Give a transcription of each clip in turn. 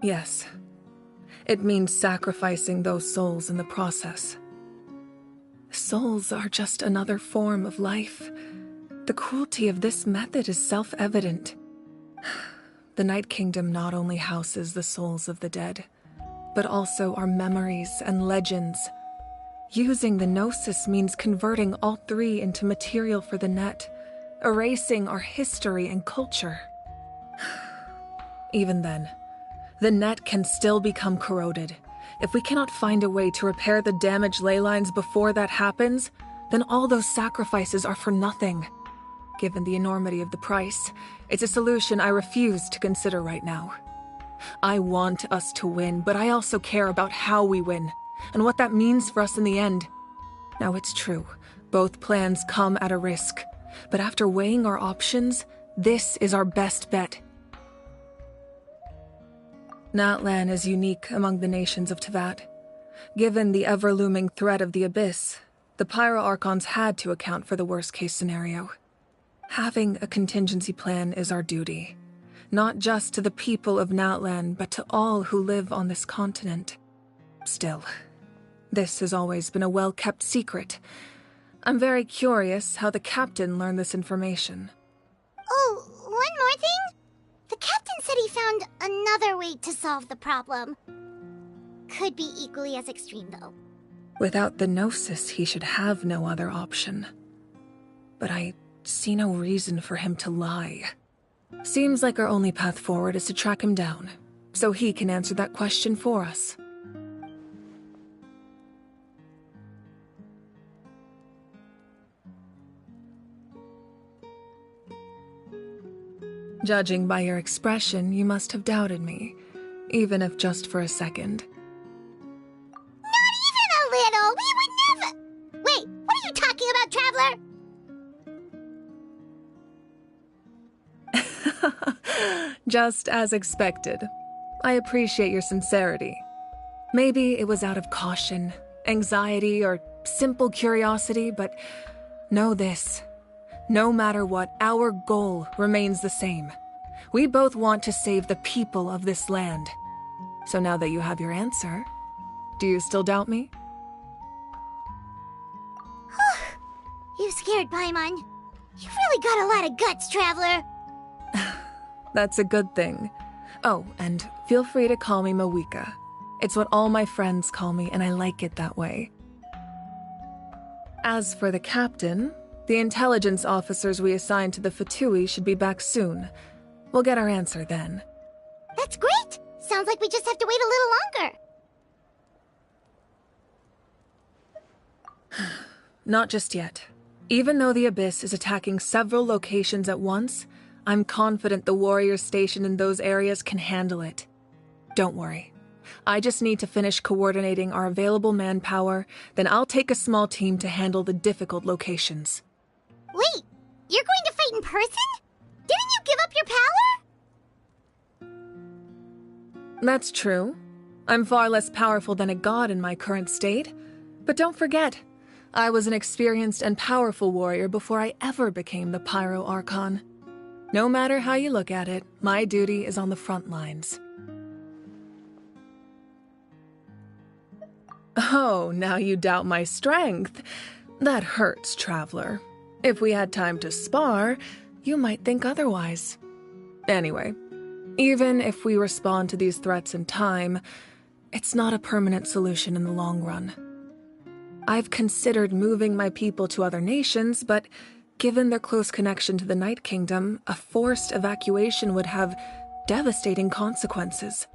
Yes. It means sacrificing those souls in the process. Souls are just another form of life. The cruelty of this method is self-evident. The Night Kingdom not only houses the souls of the dead, but also our memories and legends. Using the Gnosis means converting all three into material for the net, erasing our history and culture. Even then, the net can still become corroded. If we cannot find a way to repair the damaged ley lines before that happens, then all those sacrifices are for nothing. Given the enormity of the price, it's a solution I refuse to consider right now. I want us to win, but I also care about how we win, and what that means for us in the end. Now it's true, both plans come at a risk, but after weighing our options, this is our best bet. Natlan is unique among the nations of Teyvat. Given the ever-looming threat of the Abyss, the Pyro-Archons had to account for the worst-case scenario. Having a contingency plan is our duty, not just to the people of Natlan, but to all who live on this continent. Still, this has always been a well-kept secret. I'm very curious how the captain learned this information. Oh, one more thing? The captain said he found another way to solve the problem. Could be equally as extreme, though. Without the Gnosis, he should have no other option. But I see no reason for him to lie. Seems like our only path forward is to track him down, so he can answer that question for us. Judging by your expression, you must have doubted me, even if just for a second. Not even a little! We would never— Wait, what are you talking about, Traveler? Just as expected. I appreciate your sincerity. Maybe it was out of caution, anxiety, or simple curiosity, but know this. No matter what, our goal remains the same. We both want to save the people of this land. So now that you have your answer, do you still doubt me? You scared Paimon. You've really got a lot of guts, Traveler. That's a good thing. Oh, and feel free to call me Mawika. It's what all my friends call me, and I like it that way. As for the captain, the intelligence officers we assigned to the Fatui should be back soon. We'll get our answer then. That's great! Sounds like we just have to wait a little longer. Not just yet. Even though the Abyss is attacking several locations at once, I'm confident the warriors stationed in those areas can handle it. Don't worry. I just need to finish coordinating our available manpower, then I'll take a small team to handle the difficult locations. Wait, you're going to fight in person? Didn't you give up your power? That's true. I'm far less powerful than a god in my current state. But don't forget, I was an experienced and powerful warrior before I ever became the Pyro-Archon. No matter how you look at it, my duty is on the front lines. Oh, now you doubt my strength. That hurts, Traveler. If we had time to spar, you might think otherwise. Anyway, even if we respond to these threats in time, it's not a permanent solution in the long run. I've considered moving my people to other nations, but given their close connection to the Night Kingdom, a forced evacuation would have devastating consequences.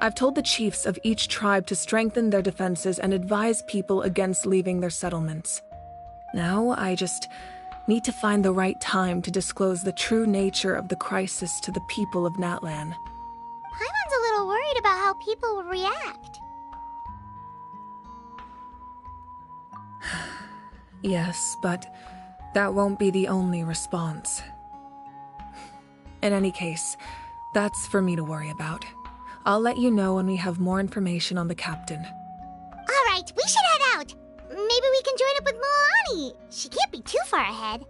I've told the chiefs of each tribe to strengthen their defenses and advise people against leaving their settlements. Now, I just need to find the right time to disclose the true nature of the crisis to the people of Natlan. Paimon's a little worried about how people will react. Yes, but that won't be the only response. In any case, that's for me to worry about. I'll let you know when we have more information on the captain. All right, we should head out. Maybe we can join up with Moani. She can't be too far ahead.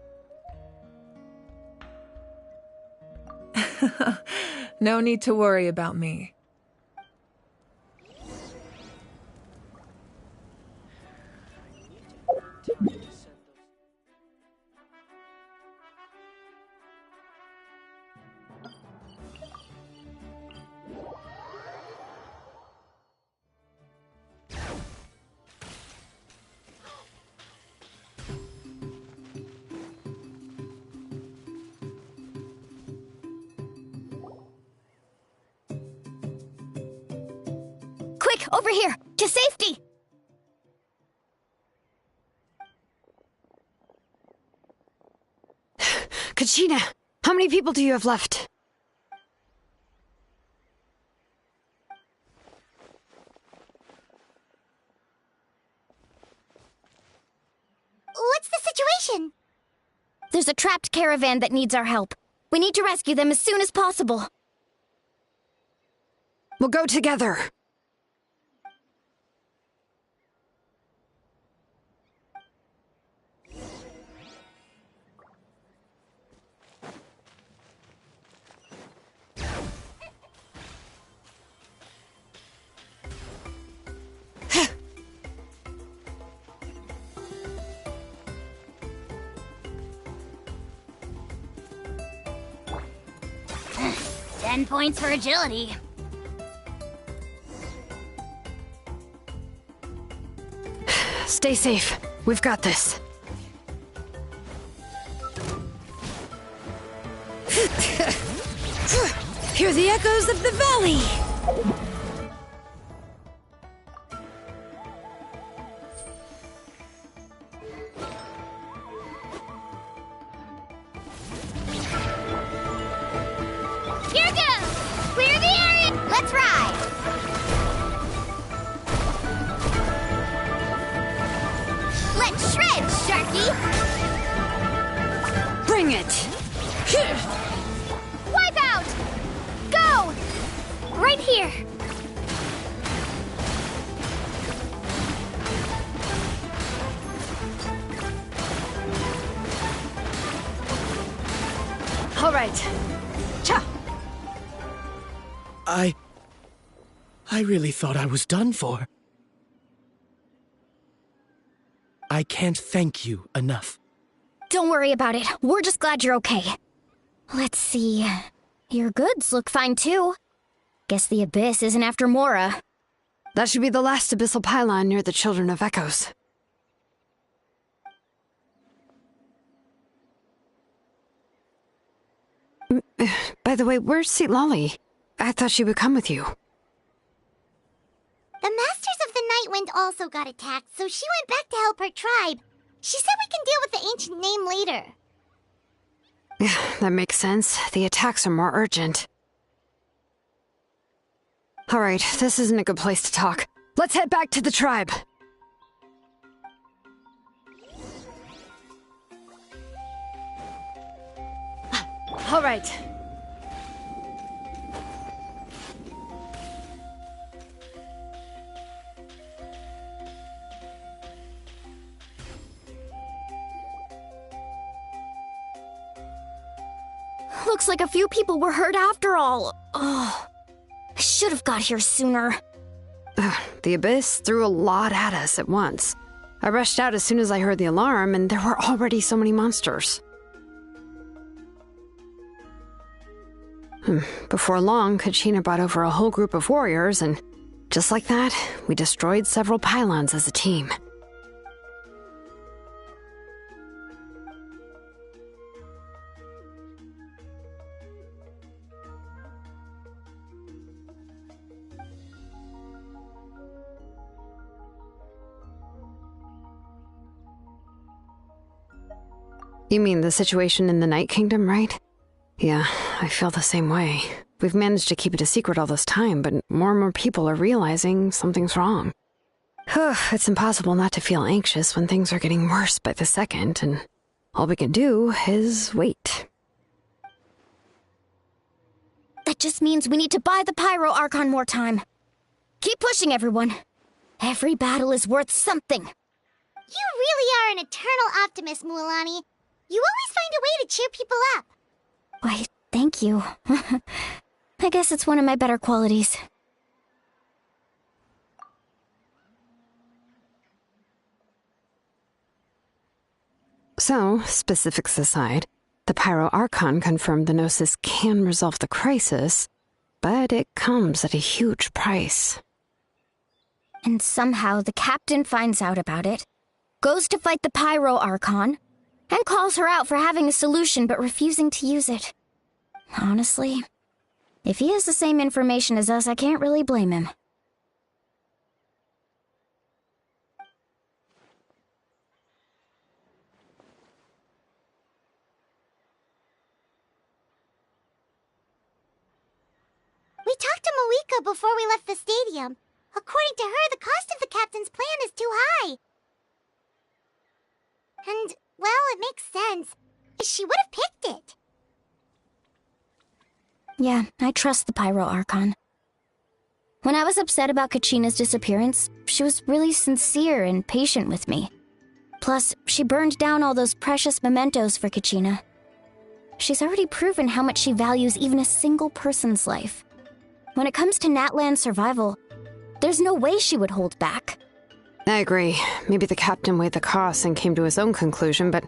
No need to worry about me. Quick, over here! To safety! Kachina, how many people do you have left? What's the situation? There's a trapped caravan that needs our help. We need to rescue them as soon as possible. We'll go together. 10 points for agility. Stay safe. We've got this. Hear the echoes of the valley! Here goes! Clear the area! Let's ride! Let's shred, Sharky! Bring it! Wipe out! Go! Right here! All right. Cha! I really thought I was done for. I can't thank you enough. Don't worry about it. We're just glad you're okay. Let's see. Your goods look fine, too. Guess the Abyss isn't after Mora. That should be the last abyssal pylon near the Children of Echoes. By the way, where's Seat Lolly? I thought she would come with you. The Masters of the Night Wind also got attacked, so she went back to help her tribe. She said we can deal with the ancient name later. Yeah, that makes sense. The attacks are more urgent. Alright, this isn't a good place to talk. Let's head back to the tribe. Alright. Looks like a few people were hurt after all. Oh, I should have got here sooner. The Abyss threw a lot at us at once. I rushed out as soon as I heard the alarm, and there were already so many monsters. Before long, Kachina brought over a whole group of warriors, and just like that, we destroyed several pylons as a team. You mean the situation in the Night Kingdom, right? Yeah, I feel the same way. We've managed to keep it a secret all this time, but more and more people are realizing something's wrong. It's impossible not to feel anxious when things are getting worse by the second, and all we can do is wait. That just means we need to buy the Pyro Archon more time. Keep pushing, everyone. Every battle is worth something. You really are an eternal optimist, Mualani. You always find a way to cheer people up. Why, thank you. I guess it's one of my better qualities. So, specifics aside, the Pyro Archon confirmed the Gnosis can resolve the crisis, but it comes at a huge price. And somehow the captain finds out about it, goes to fight the Pyro Archon, and calls her out for having a solution but refusing to use it. Honestly, if he has the same information as us, I can't really blame him. We talked to Moika before we left the stadium. According to her, the cost of the captain's plan is too high. And, well, it makes sense. She would have picked it. Yeah, I trust the Pyro Archon. When I was upset about Kachina's disappearance, she was really sincere and patient with me. Plus, she burned down all those precious mementos for Kachina. She's already proven how much she values even a single person's life. When it comes to Natlan's survival, there's no way she would hold back. I agree. Maybe the captain weighed the costs and came to his own conclusion, but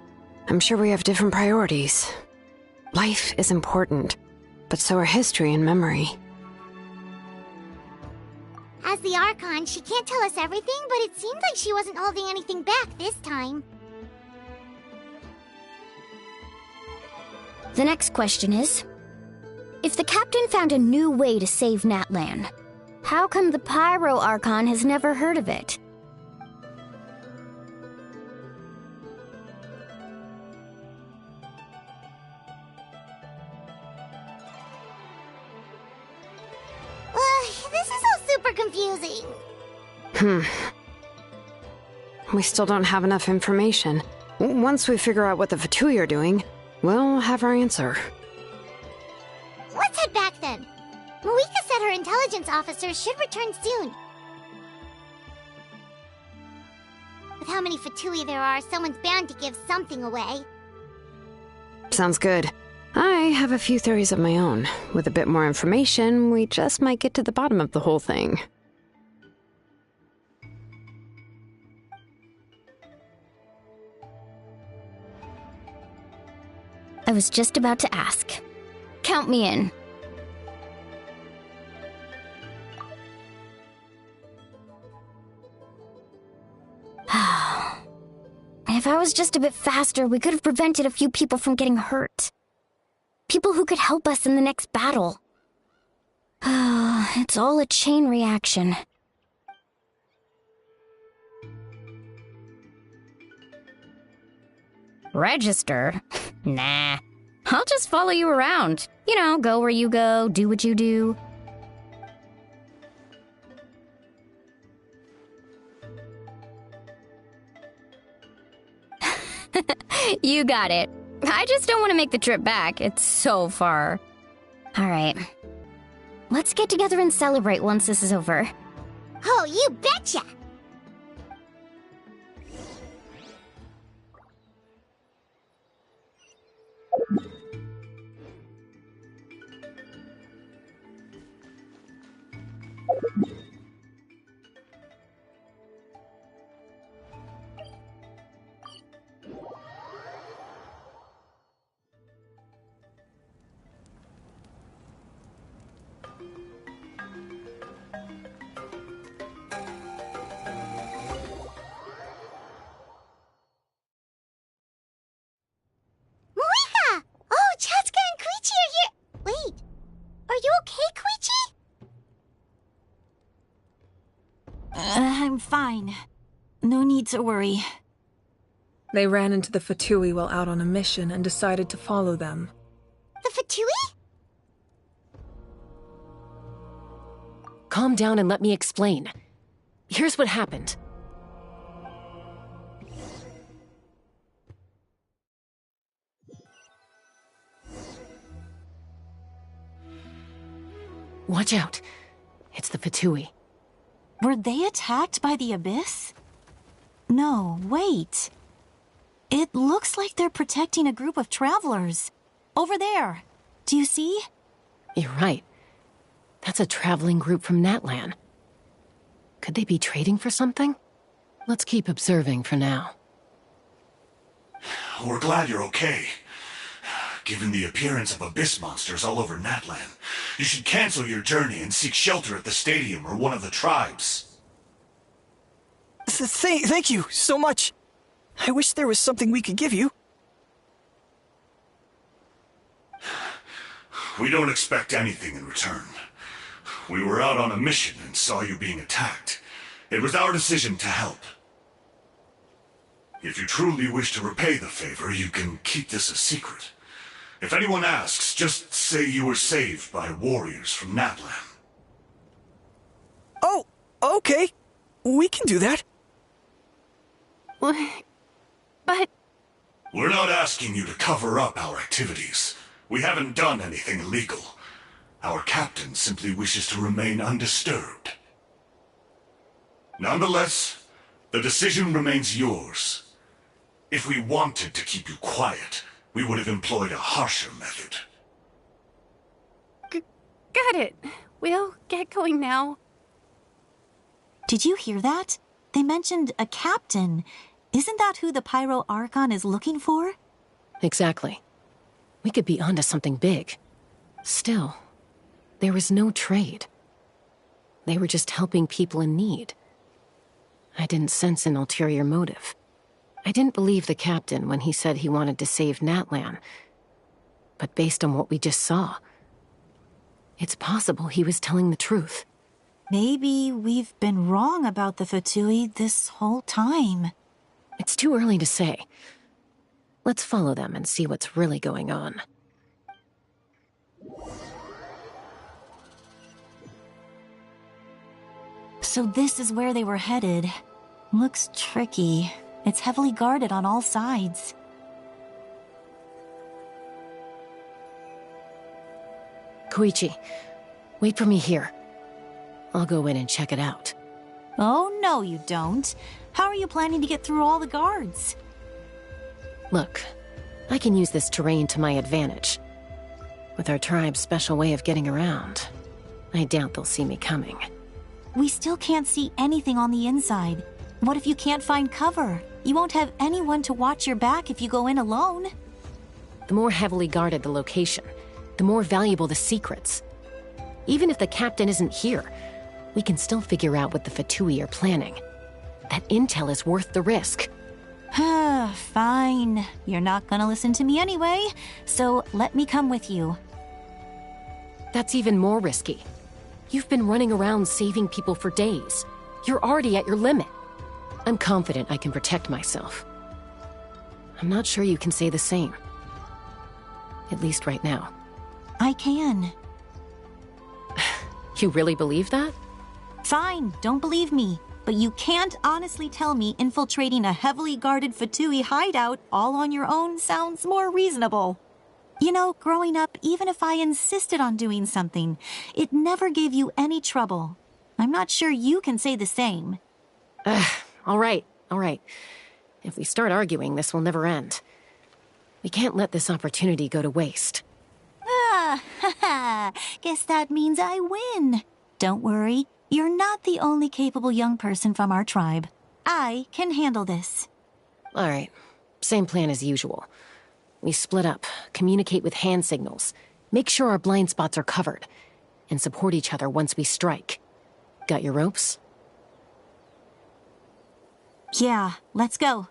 I'm sure we have different priorities. Life is important, but so are history and memory. As the Archon, she can't tell us everything, but it seems like she wasn't holding anything back this time. The next question is, if the captain found a new way to save Natlan, how come the Pyro Archon has never heard of it? This is all super confusing. We still don't have enough information. Once we figure out what the Fatui are doing, we'll have our answer. Let's head back then. Moika said her intelligence officers should return soon. With how many Fatui there are, someone's bound to give something away. Sounds good. I have a few theories of my own. With a bit more information, we just might get to the bottom of the whole thing. I was just about to ask. Count me in. If I was just a bit faster, we could have prevented a few people from getting hurt. People who could help us in the next battle. It's all a chain reaction. Register? Nah. I'll just follow you around. You know, go where you go, do what you do. You got it. I just don't want to make the trip back. It's so far. All right. Let's get together and celebrate once this is over. Oh, you betcha! I'm fine. No need to worry. They ran into the Fatui while out on a mission and decided to follow them. The Fatui? Calm down and let me explain. Here's what happened. Watch out. It's the Fatui. Were they attacked by the Abyss? No, wait. It looks like they're protecting a group of travelers. Over there. Do you see? You're right. That's a traveling group from Natlan. Could they be trading for something? Let's keep observing for now. we're glad you're okay. Given the appearance of abyss monsters all over Natlan, you should cancel your journey and seek shelter at the stadium or one of the tribes. Thank you so much. I wish there was something we could give you. We don't expect anything in return. We were out on a mission and saw you being attacked. It was our decision to help. If you truly wish to repay the favor, you can keep this a secret. If anyone asks, just say you were saved by warriors from Natlan. Oh, okay. We can do that. But... We're not asking you to cover up our activities. We haven't done anything illegal. Our captain simply wishes to remain undisturbed. Nonetheless, the decision remains yours. If we wanted to keep you quiet, we would have employed a harsher method. Got it. We'll get going now. Did you hear that? They mentioned a captain. Isn't that who the Pyro Archon is looking for? Exactly. We could be onto something big. Still, there was no trade. They were just helping people in need. I didn't sense an ulterior motive. I didn't believe the captain when he said he wanted to save Natlan. But based on what we just saw, it's possible he was telling the truth. Maybe we've been wrong about the Fatui this whole time. It's too early to say. Let's follow them and see what's really going on. So this is where they were headed. Looks tricky. It's heavily guarded on all sides. Koichi, wait for me here. I'll go in and check it out. Oh, no, you don't. How are you planning to get through all the guards? Look, I can use this terrain to my advantage. With our tribe's special way of getting around, I doubt they'll see me coming. We still can't see anything on the inside. What if you can't find cover? You won't have anyone to watch your back if you go in alone. The more heavily guarded the location, the more valuable the secrets. Even if the captain isn't here, we can still figure out what the Fatui are planning. That intel is worth the risk. Fine. You're not gonna listen to me anyway, so let me come with you. That's even more risky. You've been running around saving people for days. You're already at your limit. I'm confident I can protect myself. I'm not sure you can say the same. At least right now. I can. You really believe that? Fine, don't believe me. But you can't honestly tell me infiltrating a heavily guarded Fatui hideout all on your own sounds more reasonable. You know, growing up, even if I insisted on doing something, it never gave you any trouble. I'm not sure you can say the same. All right. If we start arguing, this will never end. We can't let this opportunity go to waste. Guess that means I win. Don't worry, you're not the only capable young person from our tribe. I can handle this. All right, same plan as usual. We split up, communicate with hand signals, make sure our blind spots are covered, and support each other once we strike. Got your ropes? Yeah, let's go.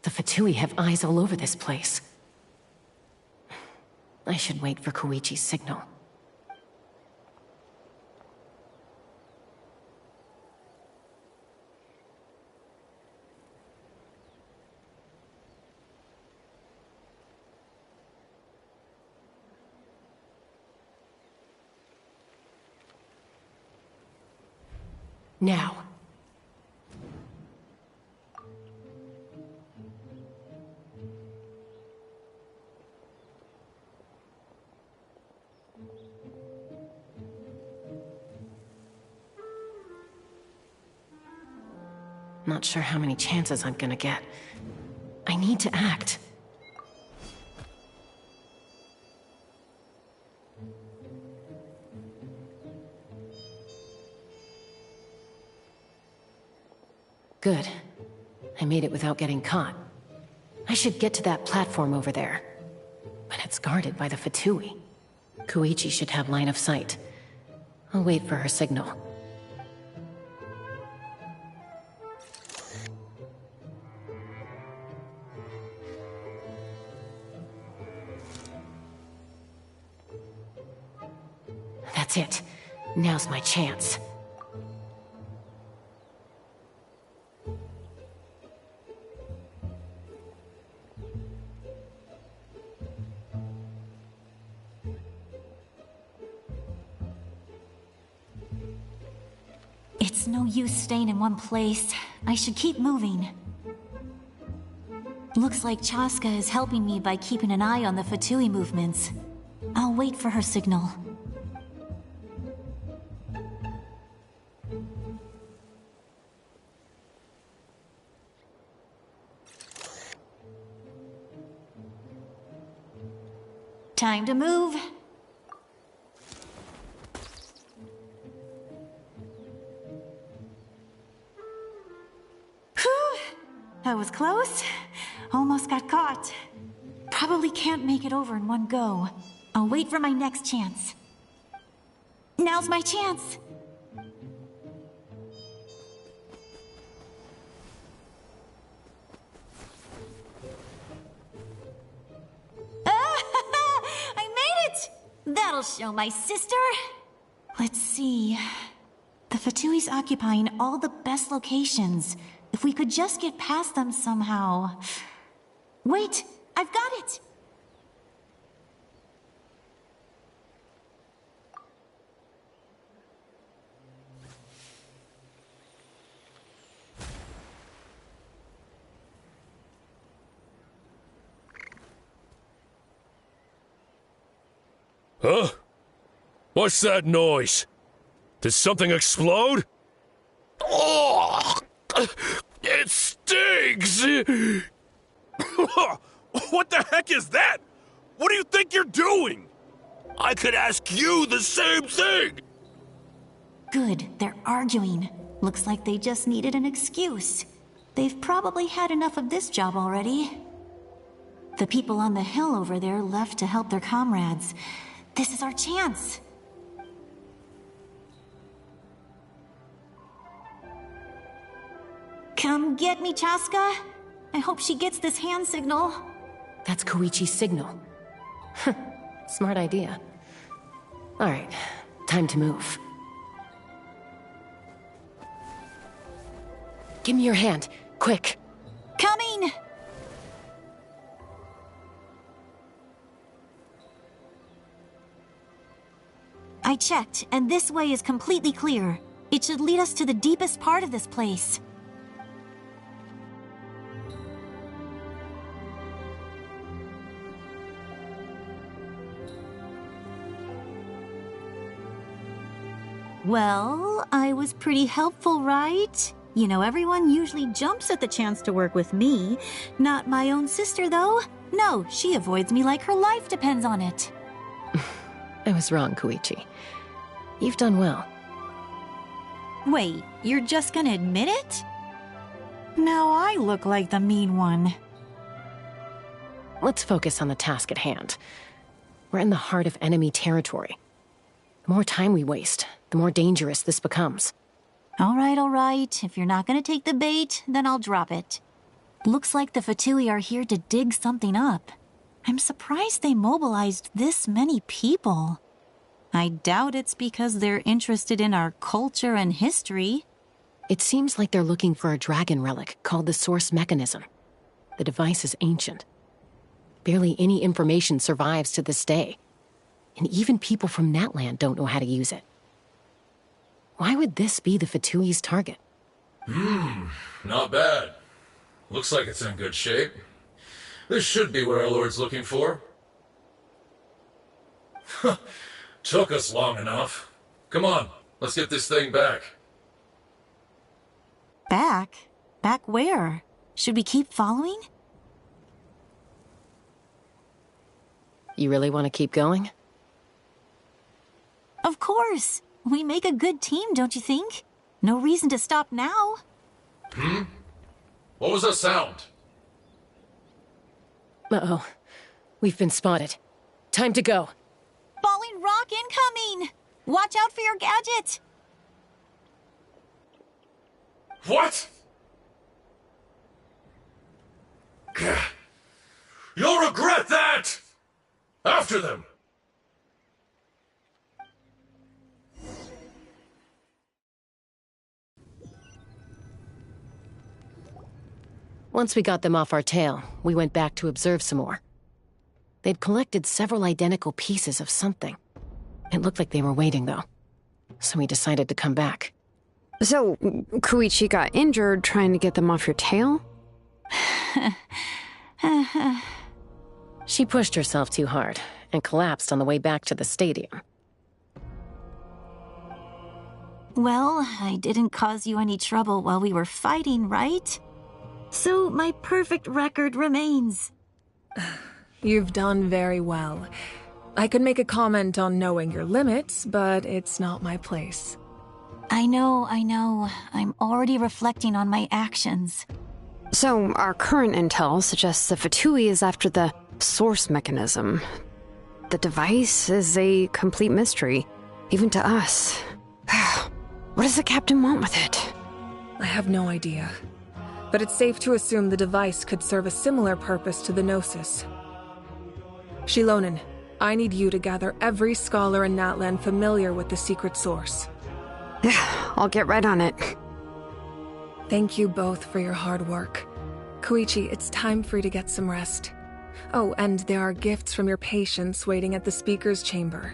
The Fatui have eyes all over this place. I should wait for Koichi's signal. Now. Not sure how many chances I'm gonna get. I need to act. Good. I made it without getting caught. I should get to that platform over there. But it's guarded by the Fatui. Koichi should have line of sight. I'll wait for her signal. That's it. Now's my chance. It's no use staying in one place. I should keep moving. Looks like Chaska is helping me by keeping an eye on the Fatui movements. I'll wait for her signal. Time to move. That was close. Almost got caught. Probably can't make it over in one go. I'll wait for my next chance. Now's my chance. I made it! That'll show my sister. Let's see. The Fatui's occupying all the best locations. If we could just get past them somehow. Wait, I've got it! Huh? What's that noise? Did something explode? Oh! It stinks! What the heck is that? What do you think you're doing? I could ask you the same thing! Good, they're arguing. Looks like they just needed an excuse. They've probably had enough of this job already. The people on the hill over there left to help their comrades. This is our chance. Come get me, Chaska. I hope she gets this hand signal. That's Koichi's signal. Smart idea. Alright, time to move. Give me your hand, quick. Coming! I checked, and this way is completely clear. It should lead us to the deepest part of this place. Well, I was pretty helpful, right? You know, everyone usually jumps at the chance to work with me. Not my own sister, though. No, she avoids me like her life depends on it. I was wrong, Koichi. You've done well. Wait, you're just gonna admit it? Now I look like the mean one. Let's focus on the task at hand. We're in the heart of enemy territory. The more time we waste, the more dangerous this becomes. All right. If you're not gonna take the bait, then I'll drop it. Looks like the Fatui are here to dig something up. I'm surprised they mobilized this many people. I doubt it's because they're interested in our culture and history. It seems like they're looking for a dragon relic called the Source Mechanism. The device is ancient. Barely any information survives to this day. And even people from Natland don't know how to use it. Why would this be the Fatui's target? Not bad. Looks like it's in good shape. This should be what our Lord's looking for. Took us long enough. Come on, let's get this thing back. Back? Back where? Should we keep following? You really want to keep going? Of course. We make a good team, don't you think? No reason to stop now. What was that sound? Uh-oh. We've been spotted. Time to go. Falling rock incoming! Watch out for your gadget! What? You'll regret that! After them! Once we got them off our tail, we went back to observe some more. They'd collected several identical pieces of something. It looked like they were waiting, though. So we decided to come back. So, Koichi got injured trying to get them off your tail? She pushed herself too hard and collapsed on the way back to the stadium. Well, I didn't cause you any trouble while we were fighting, right? So my perfect record remains. You've done very well. I could make a comment on knowing your limits, but it's not my place. I know. I'm already reflecting on my actions. So, our current intel suggests the Fatui is after the source mechanism. The device is a complete mystery, even to us. What does the captain want with it? I have no idea. But it's safe to assume the device could serve a similar purpose to the Gnosis. Shilonen, I need you to gather every scholar in Natlan familiar with the secret source. I'll get right on it. Thank you both for your hard work. Koichi, it's time for you to get some rest. Oh, and there are gifts from your patients waiting at the speaker's chamber.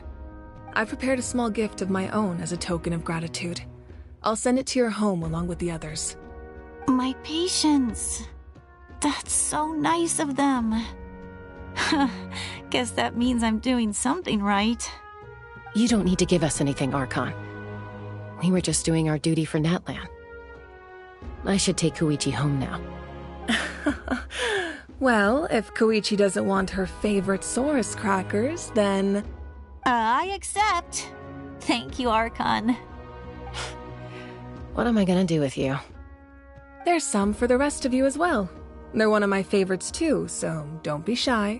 I've prepared a small gift of my own as a token of gratitude. I'll send it to your home along with the others. My patients. That's so nice of them. Guess that means I'm doing something right. You don't need to give us anything, Archon. We were just doing our duty for Natlan. I should take Koichi home now. Well, if Koichi doesn't want her favorite Saurus crackers, then... I accept. Thank you, Archon. What am I gonna do with you? There's some for the rest of you as well. They're one of my favorites too, so don't be shy.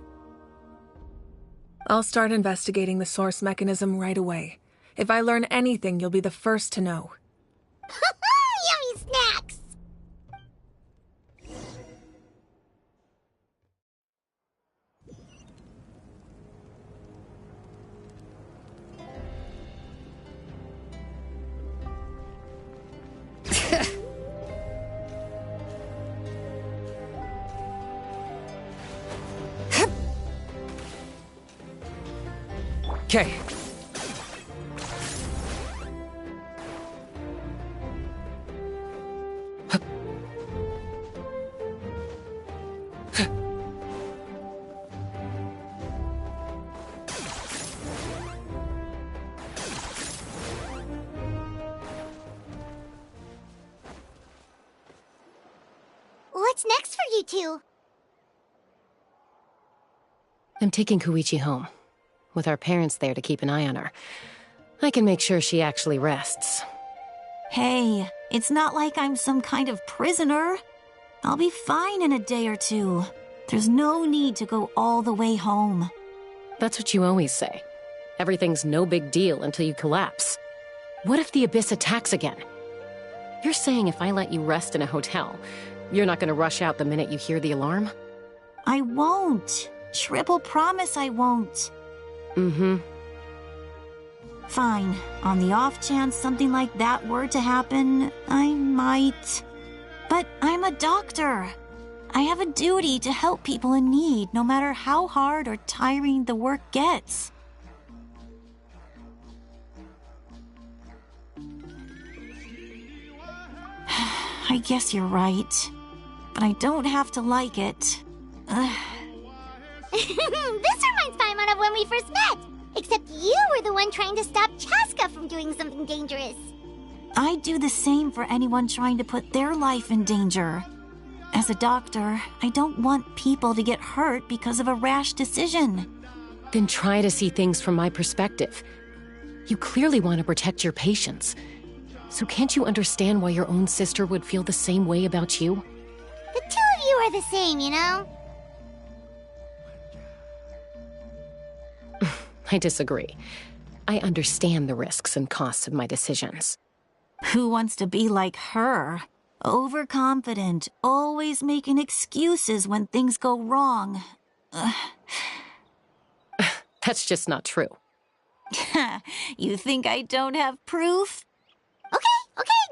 I'll start investigating the source mechanism right away. If I learn anything, you'll be the first to know. Yummy snacks! Okay. What's next for you two? I'm taking Koichi home. With our parents there to keep an eye on her. I can make sure she actually rests. Hey, it's not like I'm some kind of prisoner. I'll be fine in a day or two. There's no need to go all the way home. That's what you always say. Everything's no big deal until you collapse. What if the Abyss attacks again? You're saying if I let you rest in a hotel, you're not gonna rush out the minute you hear the alarm? I won't. Triple promise I won't. Mm-hmm. Fine. On the off chance something like that were to happen, I might. But I'm a doctor. I have a duty to help people in need, no matter how hard or tiring the work gets. I guess you're right. But I don't have to like it. This reminds Paimon of when we first met. Except you were the one trying to stop Chaska from doing something dangerous. I'd do the same for anyone trying to put their life in danger. As a doctor, I don't want people to get hurt because of a rash decision. Then try to see things from my perspective. You clearly want to protect your patients. So can't you understand why your own sister would feel the same way about you? The two of you are the same, you know? I disagree. I understand the risks and costs of my decisions. Who wants to be like her? Overconfident, always making excuses when things go wrong. That's just not true. You think I don't have proof? Okay,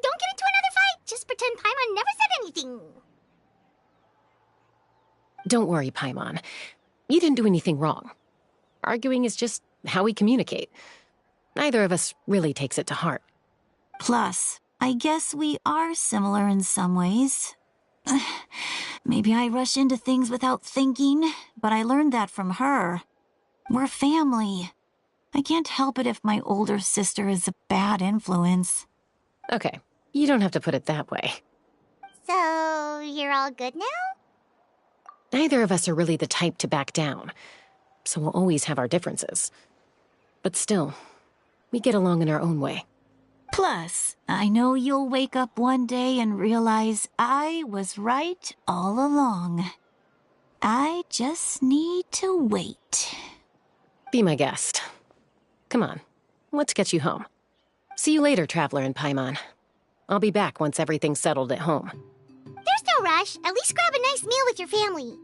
don't get into another fight. Just pretend Paimon never said anything. Don't worry, Paimon. You didn't do anything wrong. Arguing is just how we communicate. Neither of us really takes it to heart. Plus, I guess we are similar in some ways. Maybe I rush into things without thinking, but I learned that from her. We're family. I can't help it if my older sister is a bad influence. Okay, you don't have to put it that way. So, you're all good now? Neither of us are really the type to back down, so we'll always have our differences. But still, we get along in our own way. Plus, I know you'll wake up one day and realize I was right all along. I just need to wait. Be my guest. Come on, let's get you home. See you later, Traveler and Paimon. I'll be back once everything's settled at home. There's no rush. At least grab a nice meal with your family.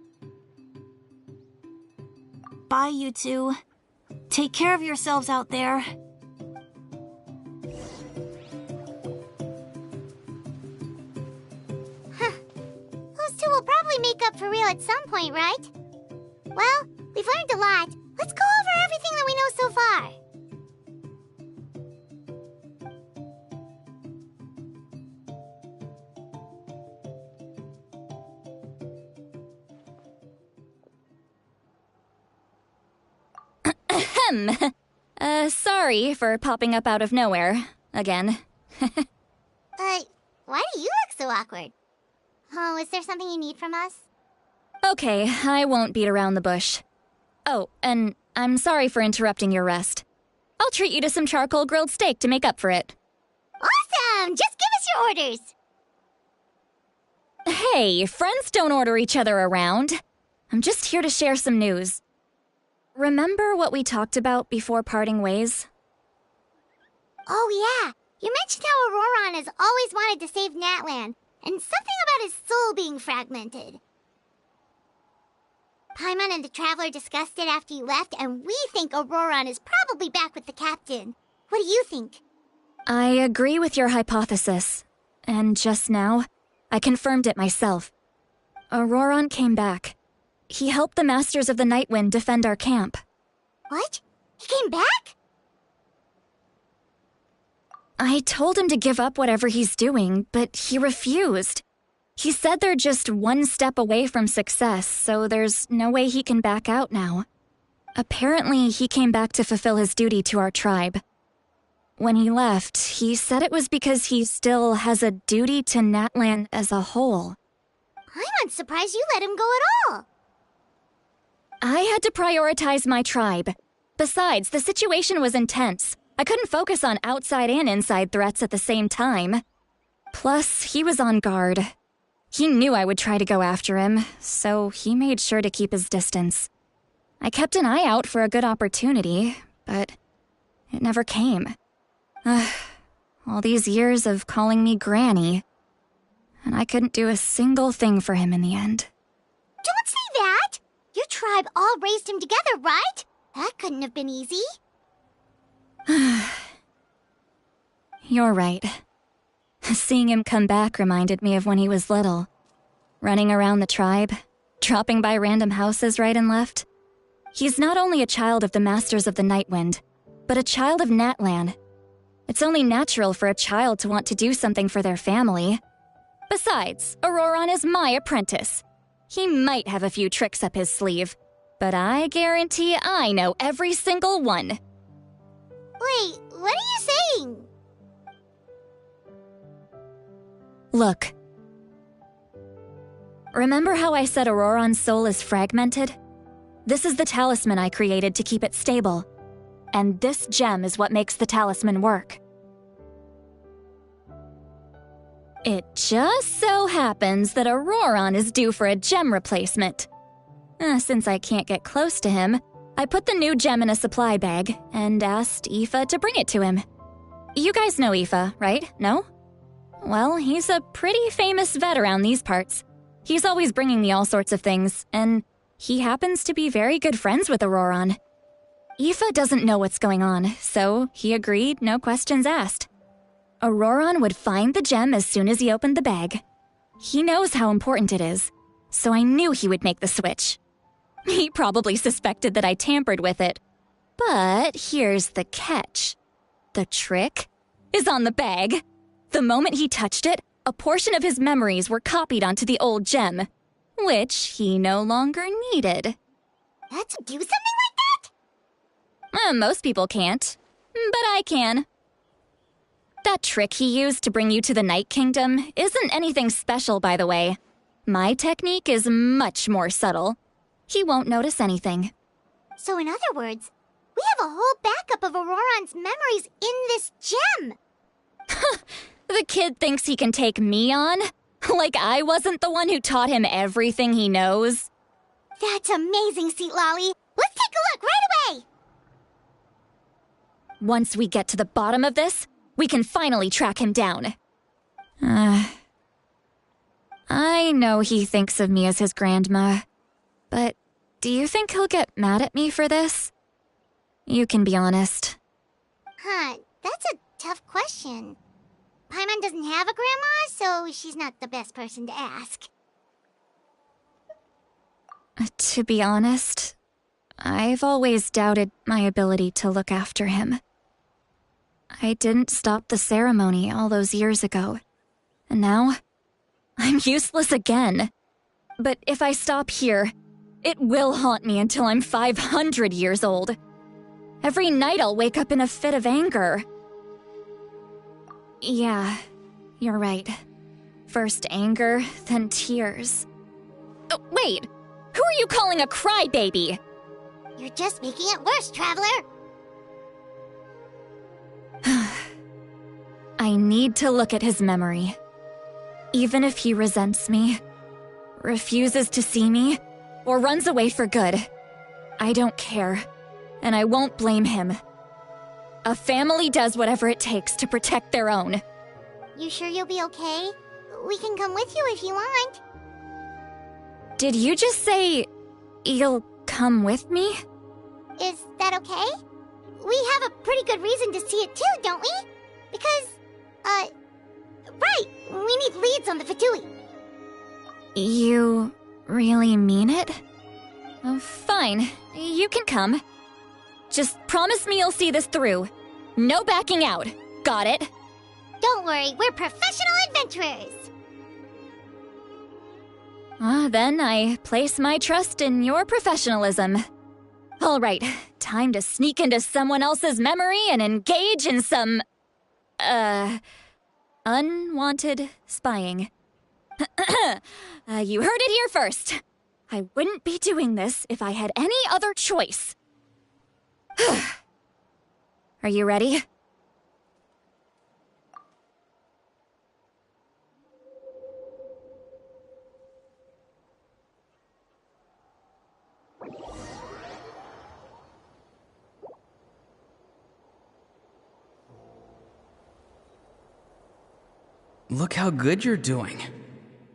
Bye, you two. Take care of yourselves out there. Those two will probably make up for real at some point, right? Well, we've learned a lot. Let's go over everything that we know so far. Sorry for popping up out of nowhere. Again. Why do you look so awkward? Oh, is there something you need from us? Okay, I won't beat around the bush. Oh, and I'm sorry for interrupting your rest. I'll treat you to some charcoal grilled steak to make up for it. Awesome! Just give us your orders! Hey, friends don't order each other around. I'm just here to share some news. Remember what we talked about before parting ways? Oh yeah, you mentioned how Auroron has always wanted to save Natlan, and something about his soul being fragmented. Paimon and the Traveler discussed it after you left, and we think Auroron is probably back with the captain. What do you think? I agree with your hypothesis. And just now, I confirmed it myself. Auroron came back. He helped the Masters of the Nightwind defend our camp. What? He came back? I told him to give up whatever he's doing, but he refused. He said they're just one step away from success, so there's no way he can back out now. Apparently, he came back to fulfill his duty to our tribe. When he left, he said it was because he still has a duty to Natlan as a whole. I'm unsurprised you let him go at all. I had to prioritize my tribe. Besides, the situation was intense. I couldn't focus on outside and inside threats at the same time. Plus, he was on guard. He knew I would try to go after him, so he made sure to keep his distance. I kept an eye out for a good opportunity, but it never came. All these years of calling me Granny, and I couldn't do a single thing for him in the end. Don't say that! Your tribe all raised him together, right? That couldn't have been easy. You're right. Seeing him come back reminded me of when he was little. Running around the tribe, dropping by random houses right and left. He's not only a child of the Masters of the Nightwind, but a child of Natlan. It's only natural for a child to want to do something for their family. Besides, Auroron is my apprentice. He might have a few tricks up his sleeve, but I guarantee I know every single one. Wait, what are you saying? Look. Remember how I said Auroron's soul is fragmented? This is the talisman I created to keep it stable. And this gem is what makes the talisman work. It just so happens that Auroron is due for a gem replacement. Since I can't get close to him, I put the new gem in a supply bag and asked Aoife to bring it to him. You guys know Aoife, right? No? Well, he's a pretty famous vet around these parts. He's always bringing me all sorts of things, and he happens to be very good friends with Auroron. Aoife doesn't know what's going on, so he agreed, no questions asked. Auroron would find the gem as soon as he opened the bag. He knows how important it is, so I knew he would make the switch. He probably suspected that I tampered with it. But here's the catch. The trick is on the bag. The moment he touched it, a portion of his memories were copied onto the old gem, which he no longer needed. Let's do something like that? Most people can't, but I can. That trick he used to bring you to the Night Kingdom isn't anything special, by the way. My technique is much more subtle. He won't notice anything. So in other words, we have a whole backup of Auroron's memories in this gem! The kid thinks he can take me on? Like I wasn't the one who taught him everything he knows? That's amazing, Seat Lolly! Let's take a look right away! Once we get to the bottom of this, we can finally track him down. I know he thinks of me as his grandma, but do you think he'll get mad at me for this? You can be honest. That's a tough question. Paimon doesn't have a grandma, so she's not the best person to ask. To be honest, I've always doubted my ability to look after him. I didn't stop the ceremony all those years ago, and now I'm useless again. But if I stop here, it will haunt me until I'm 500 years old. Every night I'll wake up in a fit of anger. Yeah, you're right. First anger, then tears. Oh, wait! Who are you calling a crybaby? You're just making it worse, Traveler! I need to look at his memory. Even if he resents me, refuses to see me, or runs away for good, I don't care, and I won't blame him. A family does whatever it takes to protect their own. You sure you'll be okay? We can come with you if you want. Did you just say you'll come with me? Is that okay? We have a pretty good reason to see it too, don't we? Because, right, we need leads on the Fatui. You really mean it? Oh, fine, you can come. Just promise me you'll see this through. No backing out. Got it? Don't worry, we're professional adventurers. Then I place my trust in your professionalism. All right, time to sneak into someone else's memory and engage in some, unwanted spying. You heard it here first. I wouldn't be doing this if I had any other choice. Are you ready? Look how good you're doing.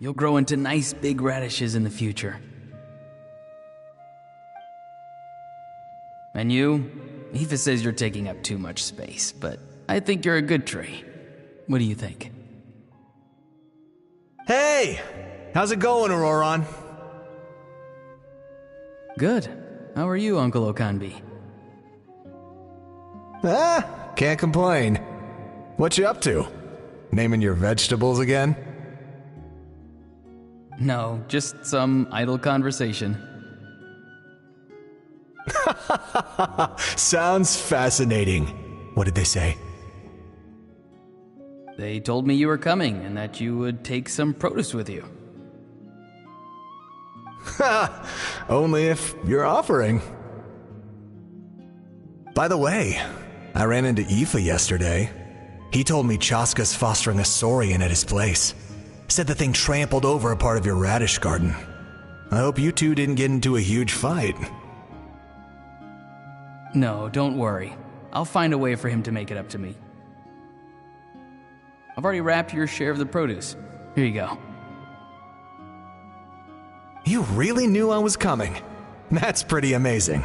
You'll grow into nice big radishes in the future. And you? Aoife says you're taking up too much space, but I think you're a good tree. What do you think? Hey! How's it going, Auroron? Good. How are you, Uncle Okanbi? Can't complain. What you up to? Naming your vegetables again? No, just some idle conversation. Sounds fascinating. What did they say? They told me you were coming and that you would take some produce with you. Ha! Only if you're offering. By the way, I ran into Aoife yesterday. He told me Chaska's fostering a saurian at his place. Said the thing trampled over a part of your radish garden. I hope you two didn't get into a huge fight. No, don't worry. I'll find a way for him to make it up to me. I've already wrapped your share of the produce. Here you go. You really knew I was coming. That's pretty amazing.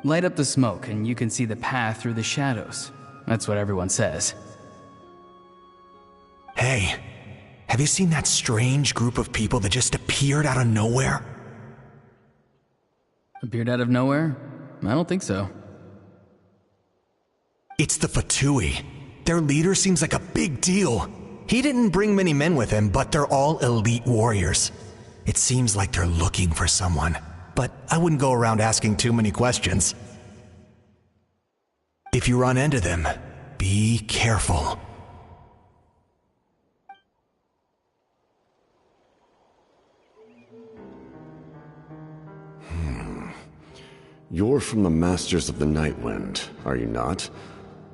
Light up the smoke and you can see the path through the shadows. That's what everyone says. Hey, have you seen that strange group of people that just appeared out of nowhere? Appeared out of nowhere? I don't think so. It's the Fatui. Their leader seems like a big deal. He didn't bring many men with him, but they're all elite warriors. It seems like they're looking for someone, but I wouldn't go around asking too many questions. If you run into them, be careful. You're from the Masters of the Nightwind, are you not?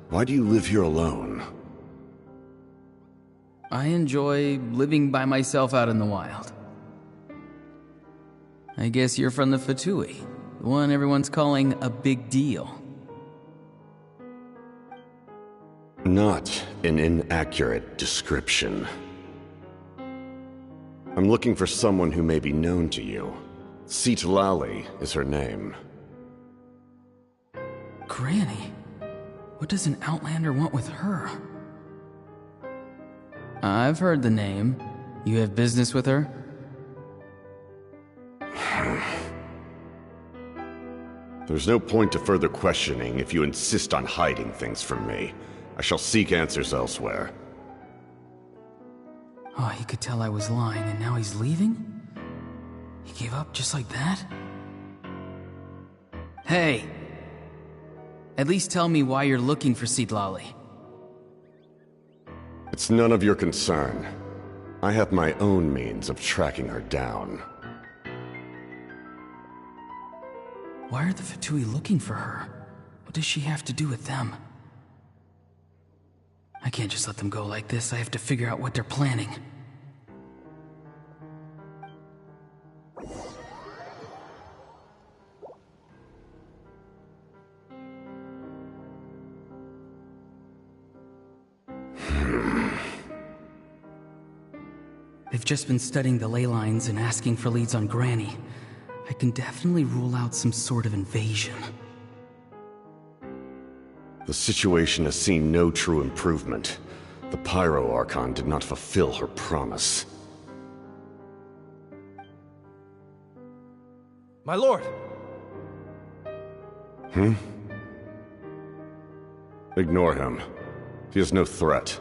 Why do you live here alone? I enjoy living by myself out in the wild. I guess you're from the Fatui, the one everyone's calling a big deal. Not an inaccurate description. I'm looking for someone who may be known to you. Citlali is her name. Granny? What does an Outlander want with her? I've heard the name. You have business with her? There's no point to further questioning if you insist on hiding things from me. I shall seek answers elsewhere. Oh, he could tell I was lying and now he's leaving? He gave up just like that? Hey! At least tell me why you're looking for Citlali. It's none of your concern. I have my own means of tracking her down. Why are the Fatui looking for her? What does she have to do with them? I can't just let them go like this. I have to figure out what they're planning. They've just been studying the ley lines and asking for leads on Granny. I can definitely rule out some sort of invasion. The situation has seen no true improvement. The Pyro Archon did not fulfill her promise. My lord! Ignore him. He is no threat.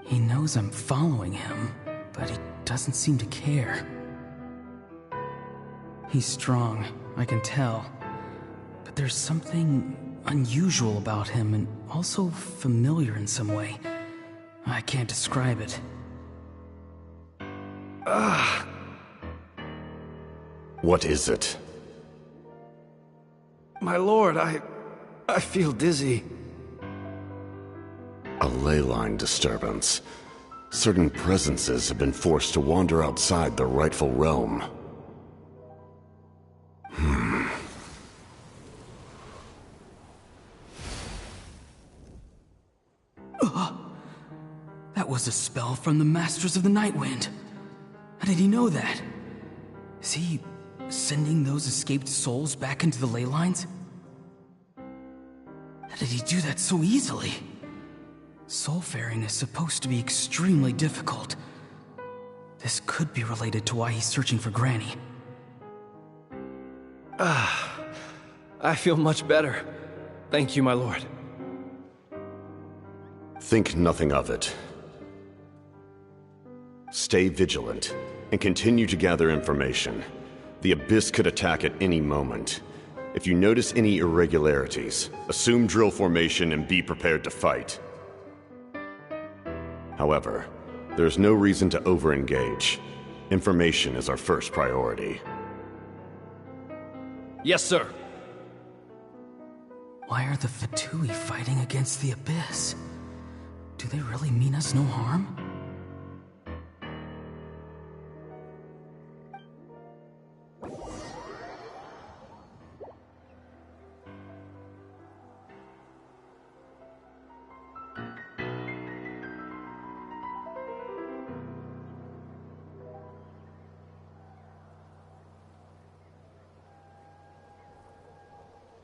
He knows I'm following him, but he doesn't seem to care. He's strong, I can tell. But there's something unusual about him and also familiar in some way. I can't describe it. What is it? My lord, I feel dizzy. A ley line disturbance. Certain presences have been forced to wander outside their rightful realm. That was a spell from the Masters of the Nightwind. How did he know that? Is he sending those escaped souls back into the ley lines? How did he do that so easily? Soulfaring is supposed to be extremely difficult. This could be related to why he's searching for Granny. I feel much better. Thank you, my lord. Think nothing of it. Stay vigilant, and continue to gather information. The Abyss could attack at any moment. If you notice any irregularities, assume drill formation and be prepared to fight. However, there's no reason to over-engage. Information is our first priority. Yes, sir. Why are the Fatui fighting against the Abyss? Do they really mean us no harm?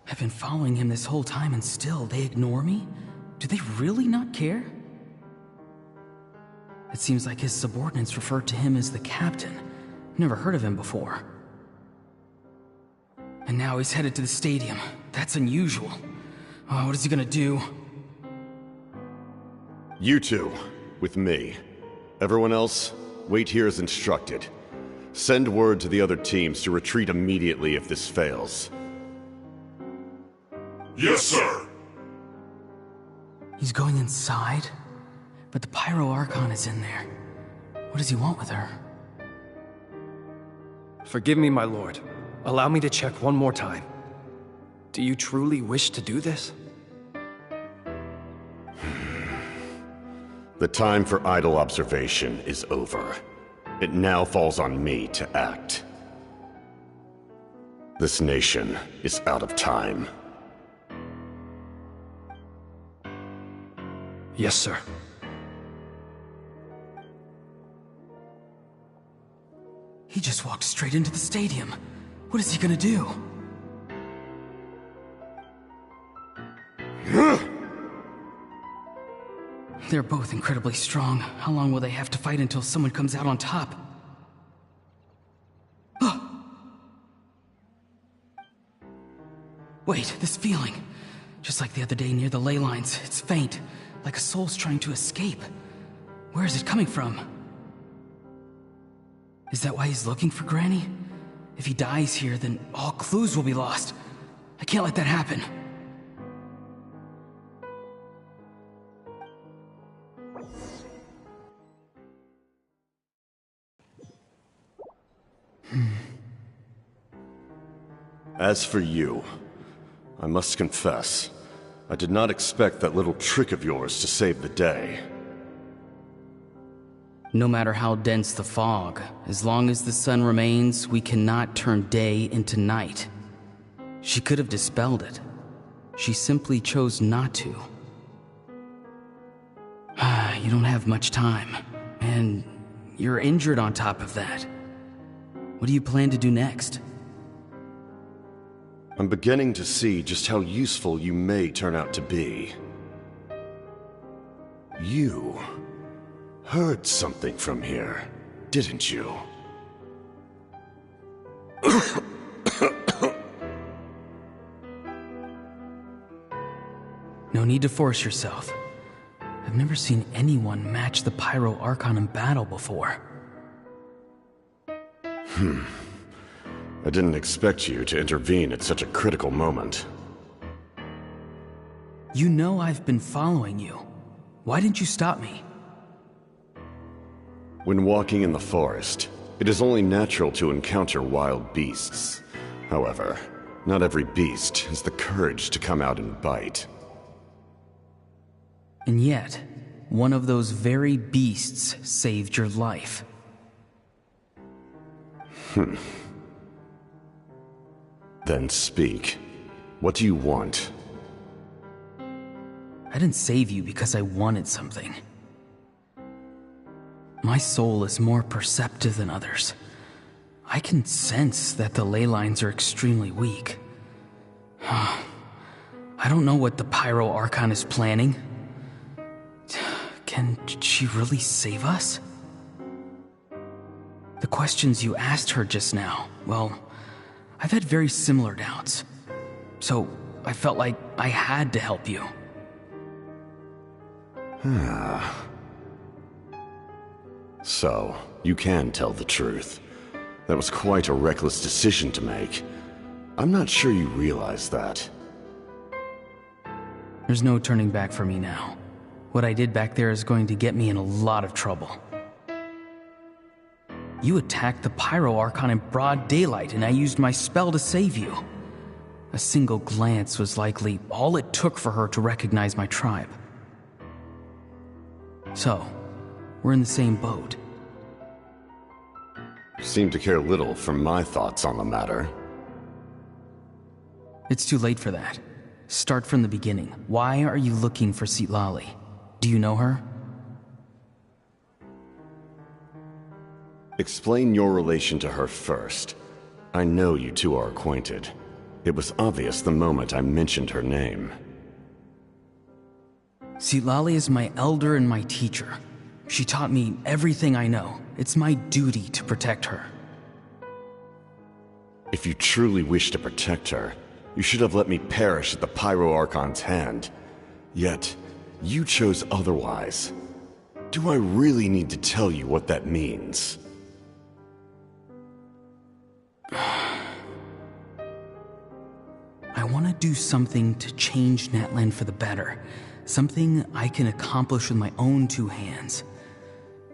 I've been following him this whole time and still they ignore me? Do they really not care? It seems like his subordinates refer to him as the captain. Never heard of him before. And now he's headed to the stadium. That's unusual. Oh, what is he gonna do? You two, with me. Everyone else, wait here as instructed. Send word to the other teams to retreat immediately if this fails. Yes, sir! He's going inside? But the Pyro Archon is in there. What does he want with her? Forgive me, my lord. Allow me to check one more time. Do you truly wish to do this? The time for idle observation is over. It now falls on me to act. This nation is out of time. Yes, sir. He just walked straight into the stadium. What is he gonna do? They're both incredibly strong. How long will they have to fight until someone comes out on top? Wait, this feeling. Just like the other day near the ley lines, it's faint, like a soul's trying to escape. Where is it coming from? Is that why he's looking for Granny? If he dies here, then all clues will be lost. I can't let that happen. As for you, I must confess, I did not expect that little trick of yours to save the day. No matter how dense the fog, as long as the sun remains, we cannot turn day into night. She could have dispelled it. She simply chose not to. You don't have much time, and you're injured on top of that. What do you plan to do next? I'm beginning to see just how useful you may turn out to be. You heard something from here, didn't you? No need to force yourself. I've never seen anyone match the Pyro Archon in battle before. I didn't expect you to intervene at such a critical moment. You know I've been following you. Why didn't you stop me? When walking in the forest, it is only natural to encounter wild beasts. However, not every beast has the courage to come out and bite. And yet, one of those very beasts saved your life. Then speak. What do you want? I didn't save you because I wanted something. My soul is more perceptive than others. I can sense that the ley lines are extremely weak. I don't know what the Pyro Archon is planning. Can she really save us? The questions you asked her just now, well, I've had very similar doubts. So I felt like I had to help you. So, you can tell the truth. That was quite a reckless decision to make. I'm not sure you realize that. There's no turning back for me now. What I did back there is going to get me in a lot of trouble. You attacked the Pyro Archon in broad daylight, and I used my spell to save you. A single glance was likely all it took for her to recognize my tribe. So, we're in the same boat. You seem to care little for my thoughts on the matter. It's too late for that. Start from the beginning. Why are you looking for Citlali? Do you know her? Explain your relation to her first. I know you two are acquainted. It was obvious the moment I mentioned her name. Citlali is my elder and my teacher. She taught me everything I know. It's my duty to protect her. If you truly wish to protect her, you should have let me perish at the Pyro Archon's hand. Yet, you chose otherwise. Do I really need to tell you what that means? I want to do something to change Natlan for the better. Something I can accomplish with my own two hands.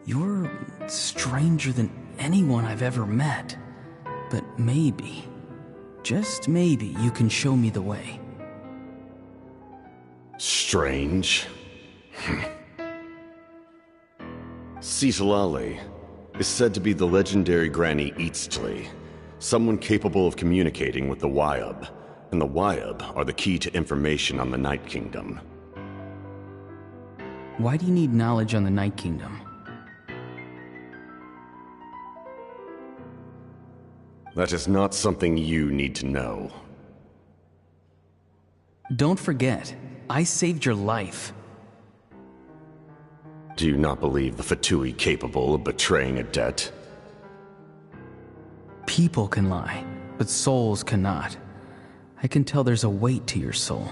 You're stranger than anyone I've ever met. But maybe, just maybe, you can show me the way. Strange? Citlali is said to be the legendary Granny Eastly, someone capable of communicating with the Wyub, and the Wyub are the key to information on the Night Kingdom. Why do you need knowledge on the Night Kingdom? That is not something you need to know. Don't forget, I saved your life. Do you not believe the Fatui capable of betraying a debt? People can lie, but souls cannot. I can tell there's a weight to your soul,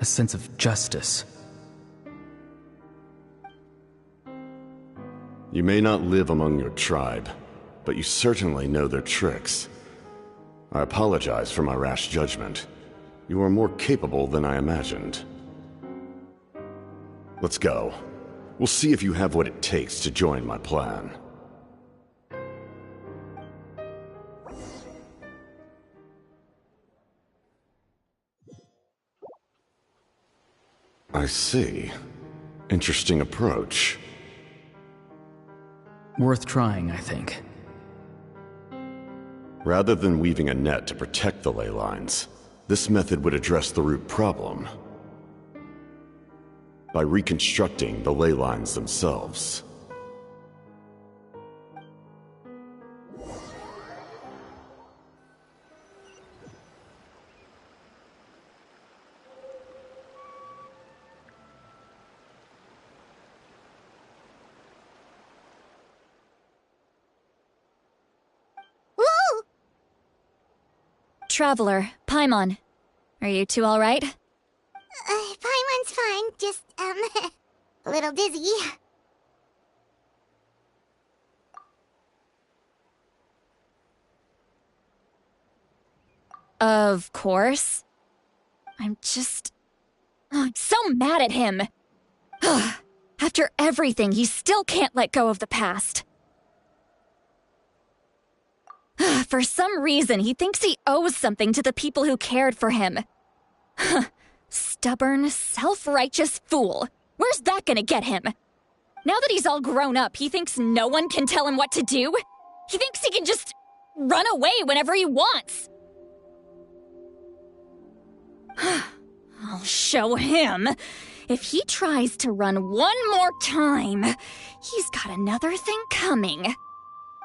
a sense of justice. You may not live among your tribe, but you certainly know their tricks. I apologize for my rash judgment. You are more capable than I imagined. Let's go. We'll see if you have what it takes to join my plan. I see. Interesting approach. Worth trying, I think. Rather than weaving a net to protect the ley lines, this method would address the root problem by reconstructing the ley lines themselves. Traveler, Paimon. Are you two all right? Paimon's fine, just, a little dizzy. Of course. I'm so mad at him. After everything, he still can't let go of the past. For some reason, he thinks he owes something to the people who cared for him. Stubborn, self-righteous fool. Where's that gonna get him? Now that he's all grown up, he thinks no one can tell him what to do? He thinks he can just run away whenever he wants. I'll show him. If he tries to run one more time, he's got another thing coming.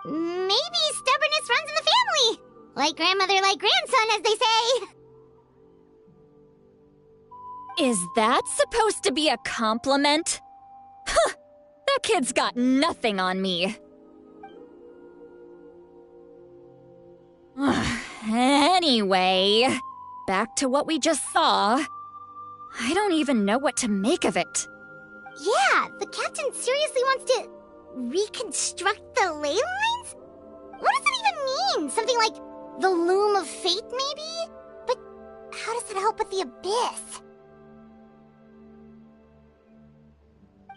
Maybe stubbornness runs in the family! Like grandmother, like grandson, as they say. Is that supposed to be a compliment? Huh! That kid's got nothing on me. Anyway, back to what we just saw. I don't even know what to make of it. Yeah, the captain seriously wants to reconstruct the ley lines? What does that even mean? Something like the loom of fate, maybe? But how does that help with the abyss?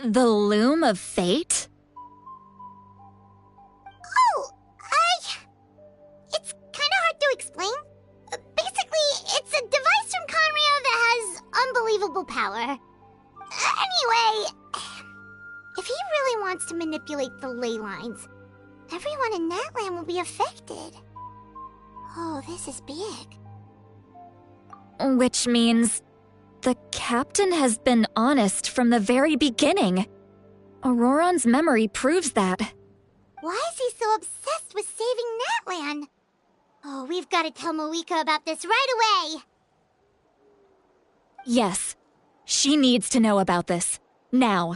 The loom of fate? Oh, it's kinda hard to explain. Basically, it's a device from Conrio that has unbelievable power. Anyway, if he really wants to manipulate the ley lines, everyone in Natlan will be affected. Oh, this is big. Which means the captain has been honest from the very beginning. Auroron's memory proves that. Why is he so obsessed with saving Natlan? Oh, we've got to tell Moeka about this right away. Yes, she needs to know about this. Now.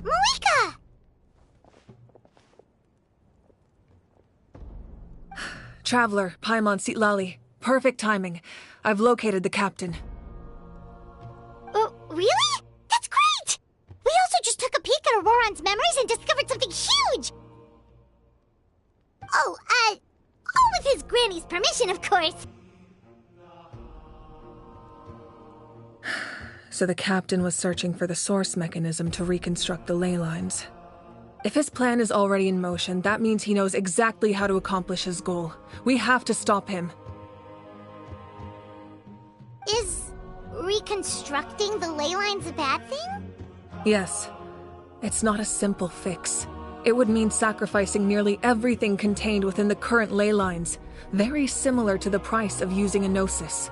Moeka! Traveler, Paimon Sitlali. Perfect timing. I've located the captain. Really? That's great! We also just took a peek at Auroron's memories and discovered something huge! Oh, all with his granny's permission, of course. So the captain was searching for the source mechanism to reconstruct the ley lines. If his plan is already in motion, that means he knows exactly how to accomplish his goal. We have to stop him. Is reconstructing the ley lines a bad thing? Yes. It's not a simple fix. It would mean sacrificing nearly everything contained within the current ley lines, very similar to the price of using a gnosis.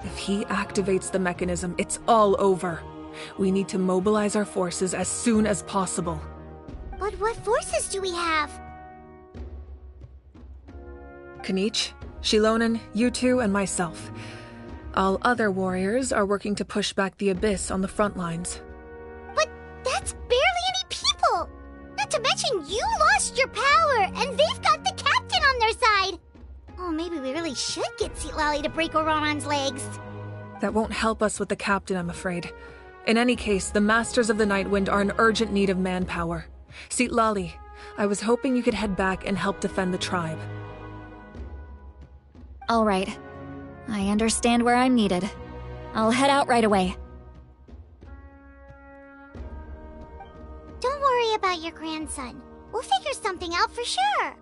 If he activates the mechanism, it's all over. We need to mobilize our forces as soon as possible. But what forces do we have? Kanich, Shilonen, you two, and myself. All other warriors are working to push back the abyss on the front lines. But that's barely any people! Not to mention you lost your power, and they've got the captain on their side! Oh, maybe we really should get Sitlali to break Auroron's legs. That won't help us with the captain, I'm afraid. In any case, the Masters of the Nightwind are in urgent need of manpower. Sitlali, I was hoping you could head back and help defend the tribe. All right. I understand where I'm needed. I'll head out right away. Don't worry about your grandson. We'll figure something out for sure.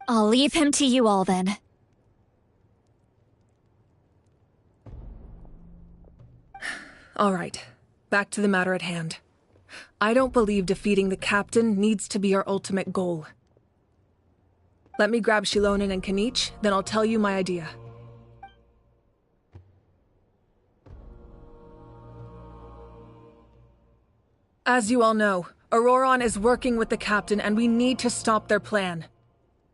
I'll leave him to you all then. All right. Back to the matter at hand. I don't believe defeating the captain needs to be our ultimate goal. Let me grab Shilonen and Kanich, then I'll tell you my idea. As you all know, Auroron is working with the captain and we need to stop their plan.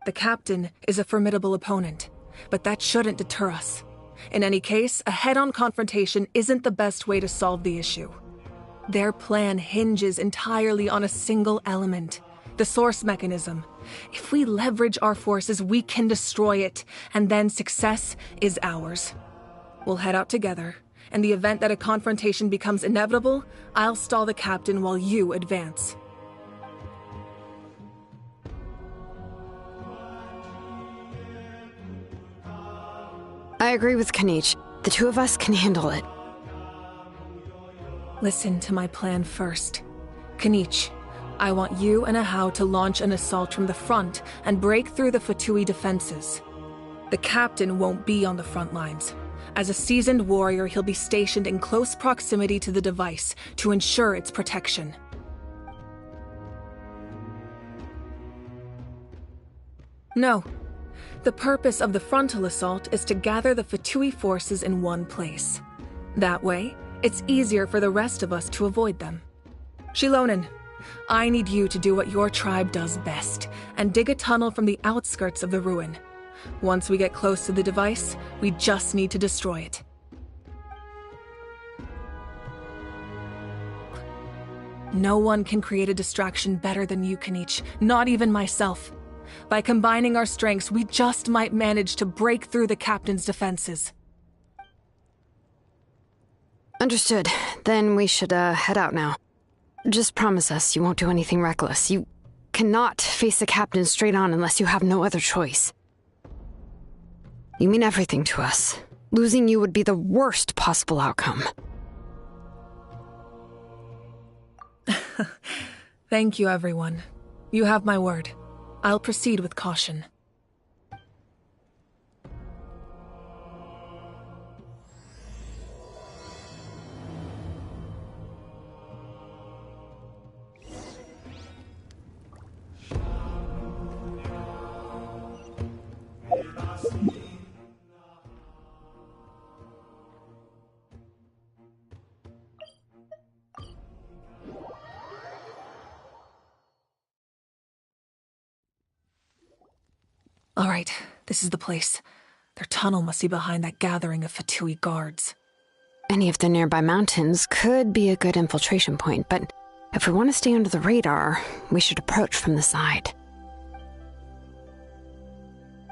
The captain is a formidable opponent, but that shouldn't deter us. In any case, a head-on confrontation isn't the best way to solve the issue. Their plan hinges entirely on a single element, the source mechanism. If we leverage our forces, we can destroy it, and then success is ours. We'll head out together. In the event that a confrontation becomes inevitable, I'll stall the captain while you advance. I agree with Kanich. The two of us can handle it. Listen to my plan first. Kanich, I want you and Ahau to launch an assault from the front and break through the Fatui defenses. The captain won't be on the front lines. As a seasoned warrior, he'll be stationed in close proximity to the device to ensure its protection. No. The purpose of the frontal assault is to gather the Fatui forces in one place. That way, it's easier for the rest of us to avoid them. Shilonen, I need you to do what your tribe does best, and dig a tunnel from the outskirts of the ruin. Once we get close to the device, we just need to destroy it. No one can create a distraction better than you, Kanich, not even myself. By combining our strengths, we just might manage to break through the captain's defenses. Understood. Then we should, head out now. Just promise us you won't do anything reckless. You cannot face the captain straight on unless you have no other choice. You mean everything to us. Losing you would be the worst possible outcome. Thank you, everyone. You have my word. I'll proceed with caution. All right, this is the place. Their tunnel must be behind that gathering of Fatui guards. Any of the nearby mountains could be a good infiltration point, but if we want to stay under the radar, we should approach from the side.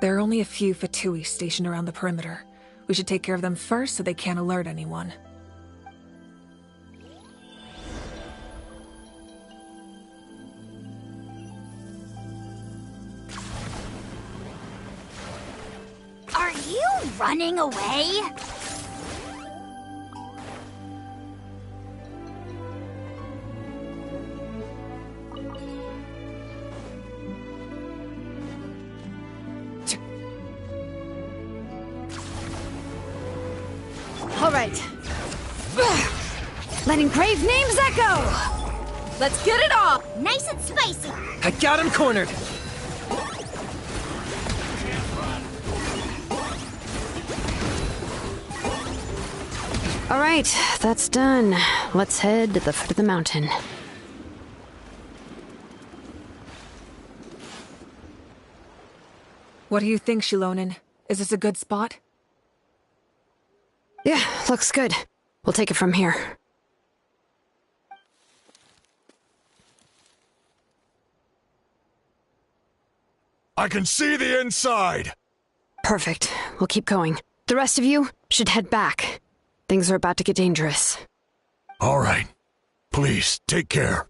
There are only a few Fatui stationed around the perimeter. We should take care of them first so they can't alert anyone. Are you running away? All right. Letting brave names echo! Let's get it off! Nice and spicy! I got him cornered! All right, that's done. Let's head to the foot of the mountain. What do you think, Shilonen? Is this a good spot? Yeah, looks good. We'll take it from here. I can see the inside! Perfect. We'll keep going. The rest of you should head back. Things are about to get dangerous. All right. Please, take care.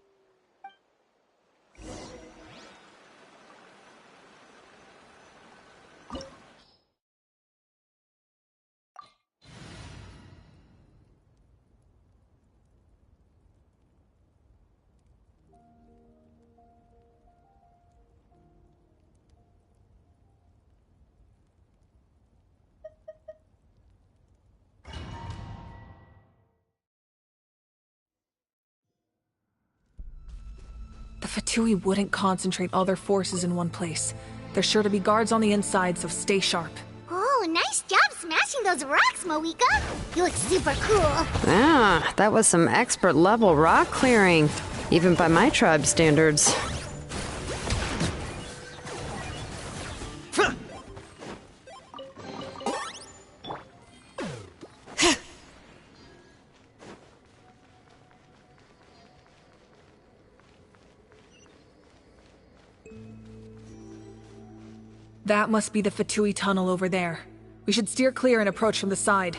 The Fatui wouldn't concentrate all their forces in one place. There's sure to be guards on the inside, so stay sharp. Oh, nice job smashing those rocks, Moeka. You look super cool. Ah, that was some expert level rock clearing, even by my tribe standards. That must be the Fatui tunnel over there. We should steer clear and approach from the side.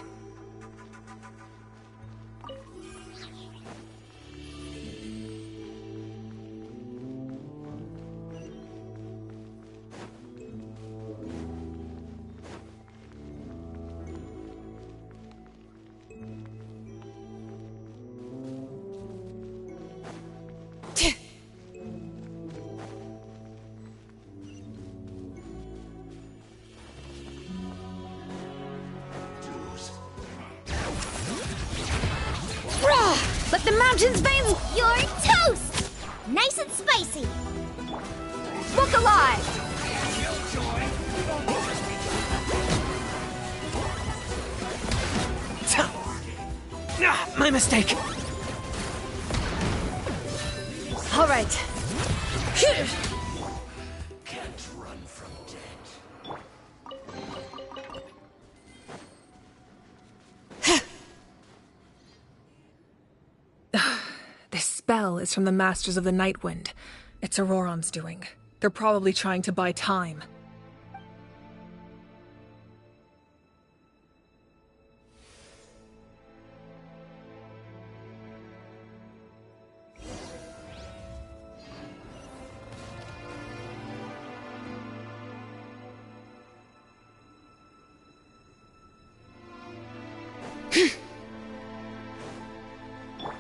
Let the mountains veins. You're toast! Nice and spicy. Look alive! My mistake. All right. Can't run from This spell is from the Masters of the Night Wind. It's Auroron's doing. They're probably trying to buy time.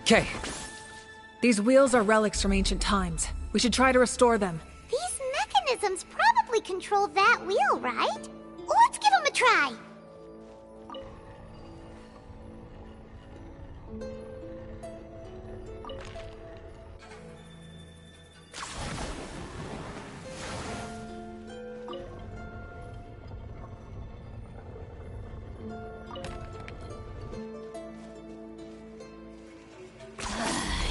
Okay. These wheels are relics from ancient times. We should try to restore them. These mechanisms probably control that wheel, right? Let's give them a try.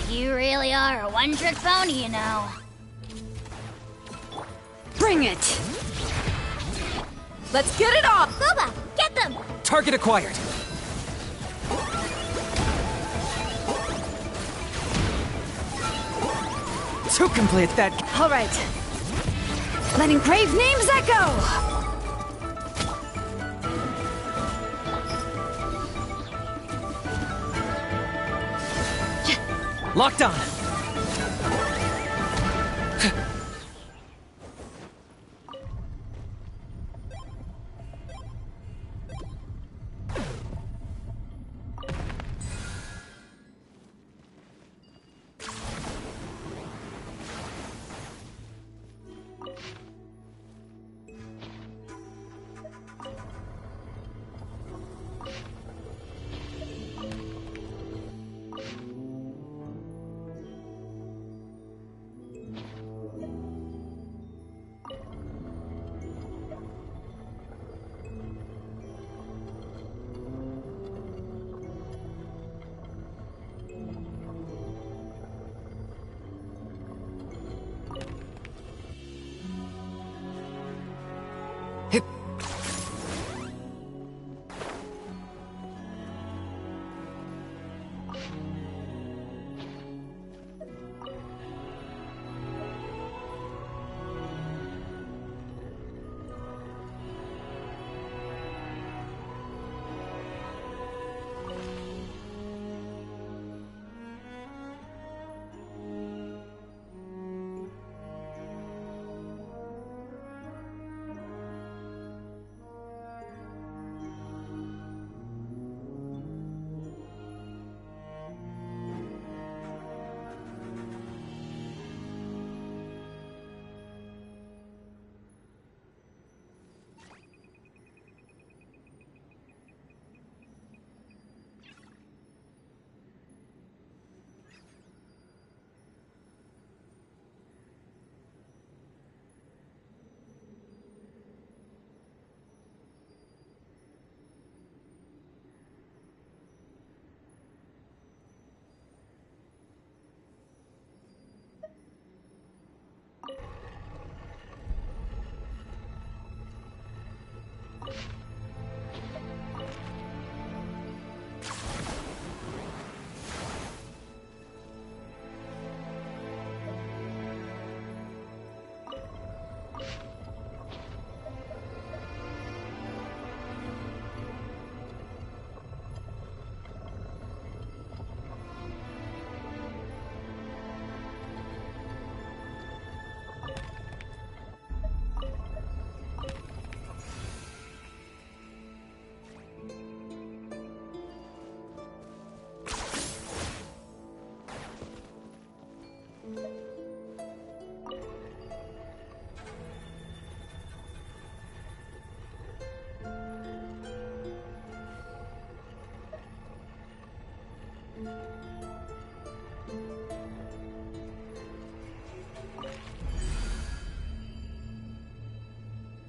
You really are a one-trick pony, you know. Bring it! Let's get it off! Booba, get them! Target acquired. To complete that. All right. Letting brave names echo! Locked on.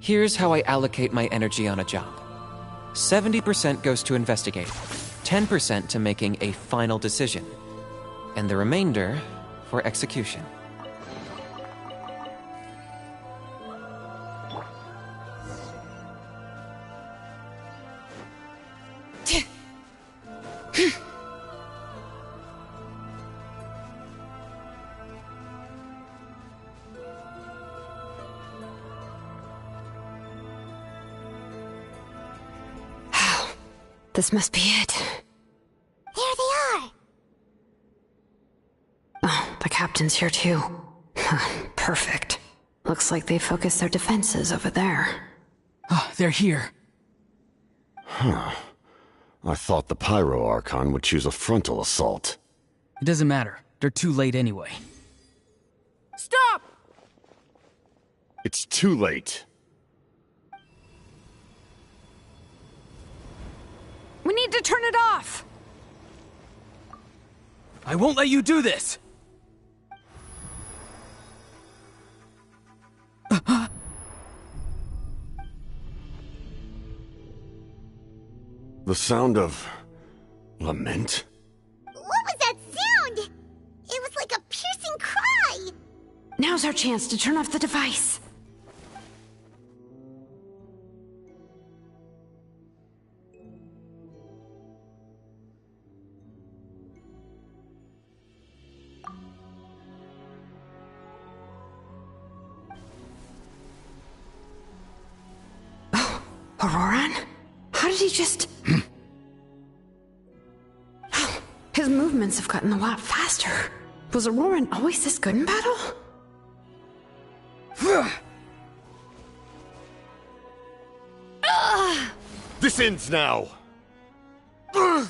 Here's how I allocate my energy on a job. 70% goes to investigate, 10% to making a final decision, and the remainder for execution. This must be it. There they are! Oh, the captain's here too. Perfect. Looks like they focused their defenses over there. Oh, they're here. Huh. I thought the Pyro Archon would choose a frontal assault. It doesn't matter. They're too late anyway. Stop! It's too late. We need to turn it off! I won't let you do this! The sound of lament? What was that sound? It was like a piercing cry! Now's our chance to turn off the device. Auroran? How did he just... His movements have gotten a lot faster. Was Auroran always this good in battle? This ends now! Huh?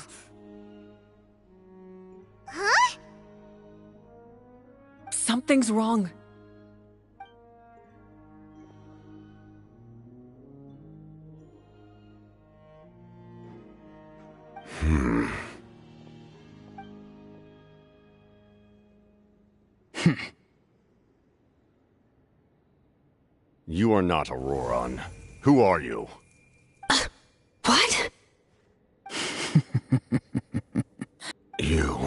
Something's wrong. You are not Auroran. Who are you? What? You.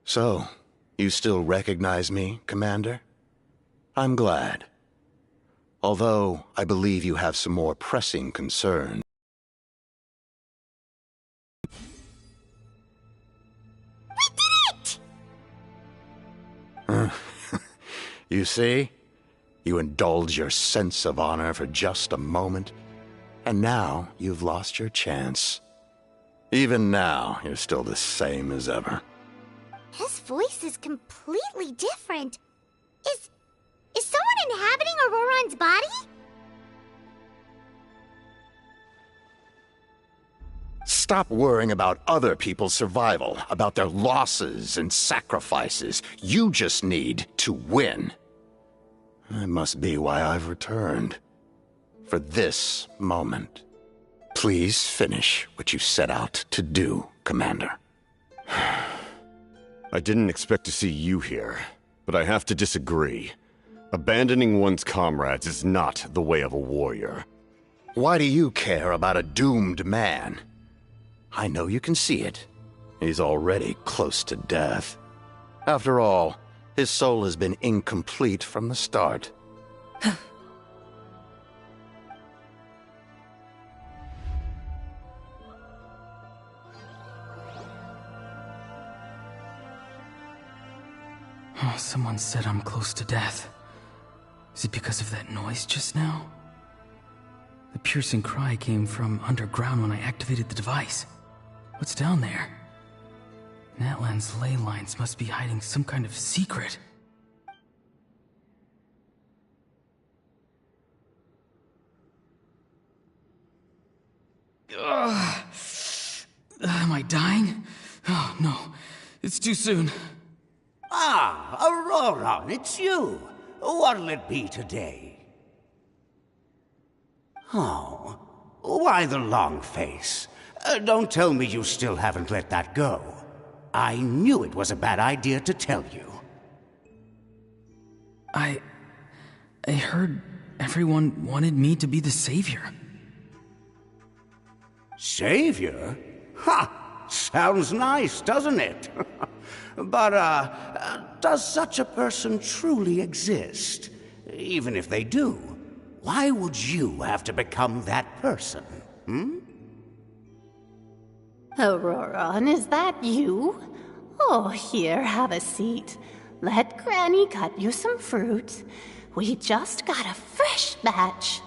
So, you still recognize me, Commander? I'm glad. Although, I believe you have some more pressing concerns. You see? You indulge your sense of honor for just a moment, and now you've lost your chance. Even now, you're still the same as ever. His voice is completely different. Is someone inhabiting Auroran's body? Stop worrying about other people's survival, about their losses and sacrifices. You just need to win. That must be why I've returned. For this moment. Please finish what you set out to do, Commander. I didn't expect to see you here, but I have to disagree. Abandoning one's comrades is not the way of a warrior. Why do you care about a doomed man? I know you can see it. He's already close to death. After all, his soul has been incomplete from the start. Oh, someone said I'm close to death. Is it because of that noise just now? The piercing cry came from underground when I activated the device. What's down there? Natlan's ley lines must be hiding some kind of secret. Am I dying? Oh, no. It's too soon. Ah, Auroran, it's you. What'll it be today? Oh, why the long face? Don't tell me you still haven't let that go. I knew it was a bad idea to tell you. I heard everyone wanted me to be the savior. Savior? Ha! Sounds nice, doesn't it? But, does such a person truly exist? Even if they do, why would you have to become that person, hmm? Auroron, is that you? Oh, here, have a seat. Let Granny cut you some fruit. We just got a fresh batch.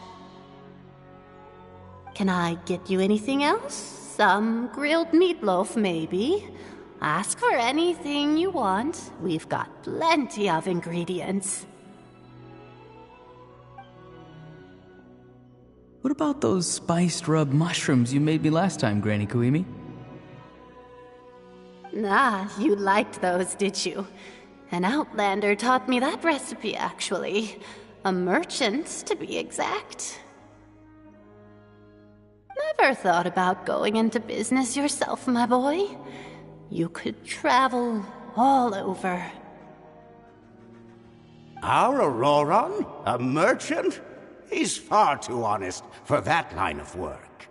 Can I get you anything else? Some grilled meatloaf, maybe? Ask for anything you want. We've got plenty of ingredients. What about those spiced rub mushrooms you made me last time, Granny Kuimi? Ah, you liked those, did you? An outlander taught me that recipe, actually. A merchant, to be exact. Never thought about going into business yourself, my boy? You could travel all over. Our Auroron? A merchant? He's far too honest for that line of work.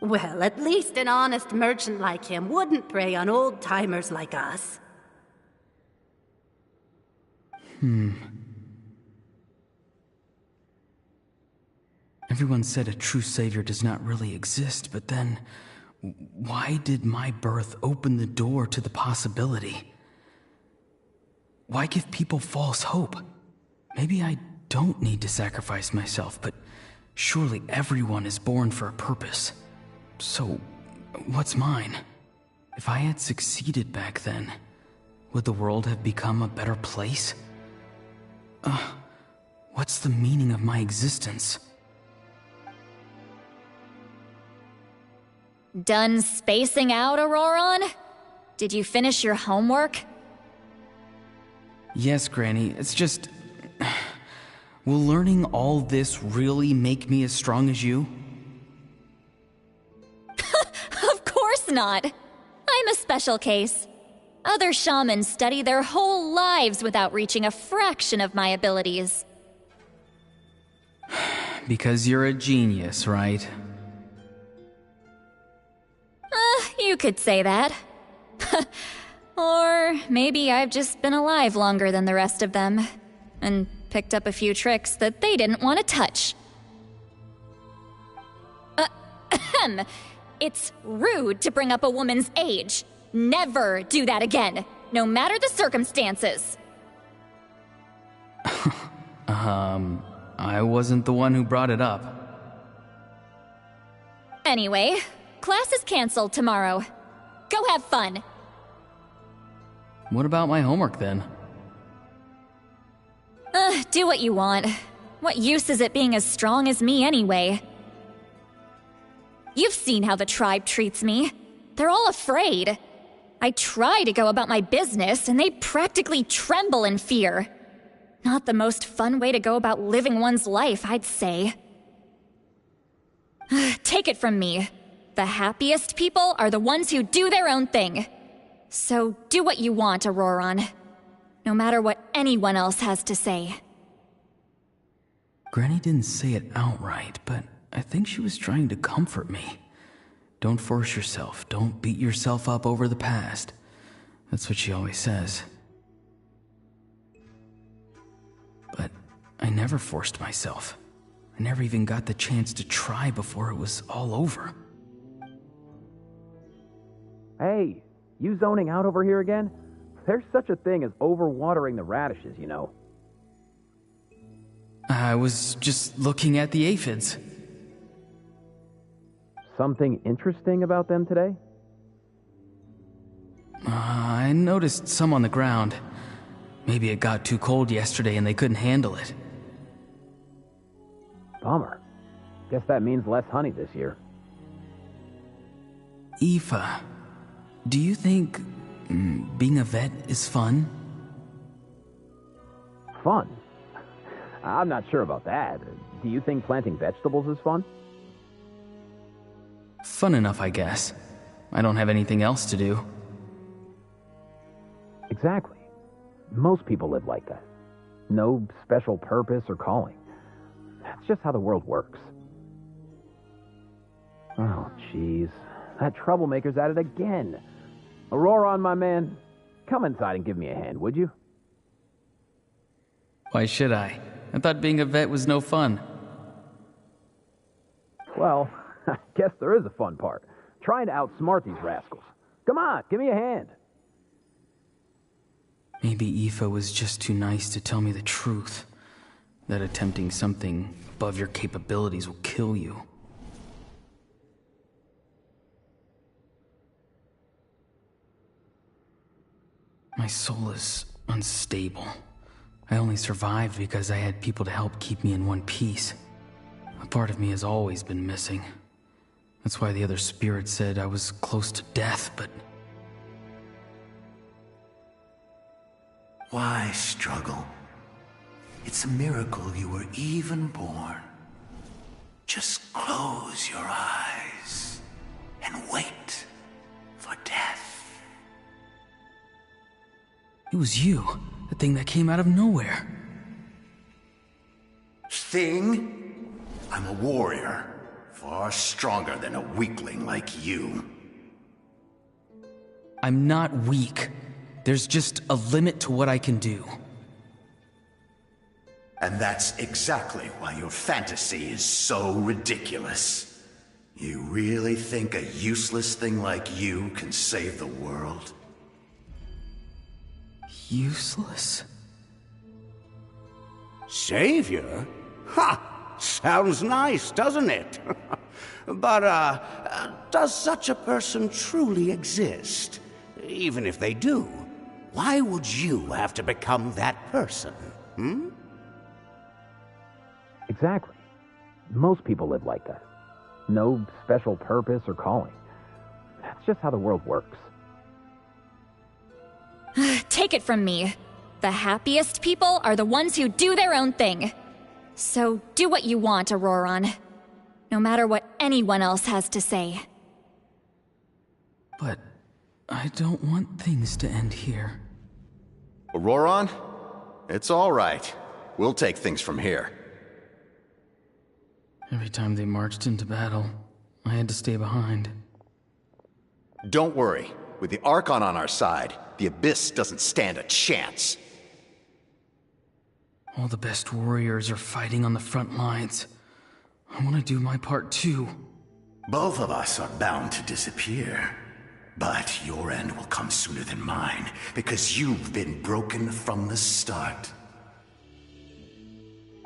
Well, at least an honest merchant like him wouldn't prey on old-timers like us. Everyone said a true savior does not really exist, but then, why did my birth open the door to the possibility? Why give people false hope? Maybe I don't need to sacrifice myself, but surely everyone is born for a purpose. So, what's mine? If I had succeeded back then, would the world have become a better place? What's the meaning of my existence? Done spacing out, Auroron? Did you finish your homework? Yes, Granny, it's just... Will learning all this really make me as strong as you? Of course not. I'm a special case. Other shamans study their whole lives without reaching a fraction of my abilities. Because you're a genius, right? You could say that. Or maybe I've just been alive longer than the rest of them, and picked up a few tricks that they didn't want to touch. It's rude to bring up a woman's age. Never do that again, no matter the circumstances. I wasn't the one who brought it up. Anyway, class is canceled tomorrow. Go have fun. What about my homework then? Do what you want. What use is it being as strong as me anyway? You've seen how the tribe treats me. They're all afraid. I try to go about my business, and they practically tremble in fear. Not the most fun way to go about living one's life, I'd say. Take it from me. The happiest people are the ones who do their own thing. So do what you want, Auroron. No matter what anyone else has to say. Granny didn't say it outright, but I think she was trying to comfort me. Don't force yourself. Don't beat yourself up over the past. That's what she always says. But I never forced myself. I never even got the chance to try before it was all over. Hey, you zoning out over here again? There's such a thing as overwatering the radishes, you know. I was just looking at the aphids. Something interesting about them today? I noticed some on the ground. Maybe it got too cold yesterday and they couldn't handle it. Bummer. Guess that means less honey this year. Aoife, do you think being a vet is fun? Fun? I'm not sure about that. Do you think planting vegetables is fun? Fun enough, I guess. I don't have anything else to do. Exactly. Most people live like that. No special purpose or calling. That's just how the world works. Oh, jeez. That troublemaker's at it again. Auroron, my man, come inside and give me a hand, would you? Why should I? I thought being a vet was no fun. Well, I guess there is a fun part. Trying to outsmart these rascals. Come on, give me a hand. Maybe Aoife was just too nice to tell me the truth. That attempting something above your capabilities will kill you. My soul is unstable. I only survived because I had people to help keep me in one piece. A part of me has always been missing. That's why the other spirits said I was close to death, but... Why struggle? It's a miracle you were even born. Just close your eyes and wait for death. It was you, the thing that came out of nowhere. Thing? I'm a warrior, far stronger than a weakling like you. I'm not weak. There's just a limit to what I can do. And that's exactly why your fantasy is so ridiculous. You really think a useless thing like you can save the world? Useless? Savior? Ha! Sounds nice, doesn't it? But, does such a person truly exist? Even if they do, why would you have to become that person? Hmm? Exactly. Most people live like that. No special purpose or calling. That's just how the world works. Take it from me. The happiest people are the ones who do their own thing. So do what you want, Auroron. No matter what anyone else has to say. But I don't want things to end here. Auroron? It's all right. We'll take things from here. Every time they marched into battle, I had to stay behind. Don't worry. With the Archon on our side, the Abyss doesn't stand a chance. All the best warriors are fighting on the front lines. I want to do my part too. Both of us are bound to disappear. But your end will come sooner than mine, because you've been broken from the start.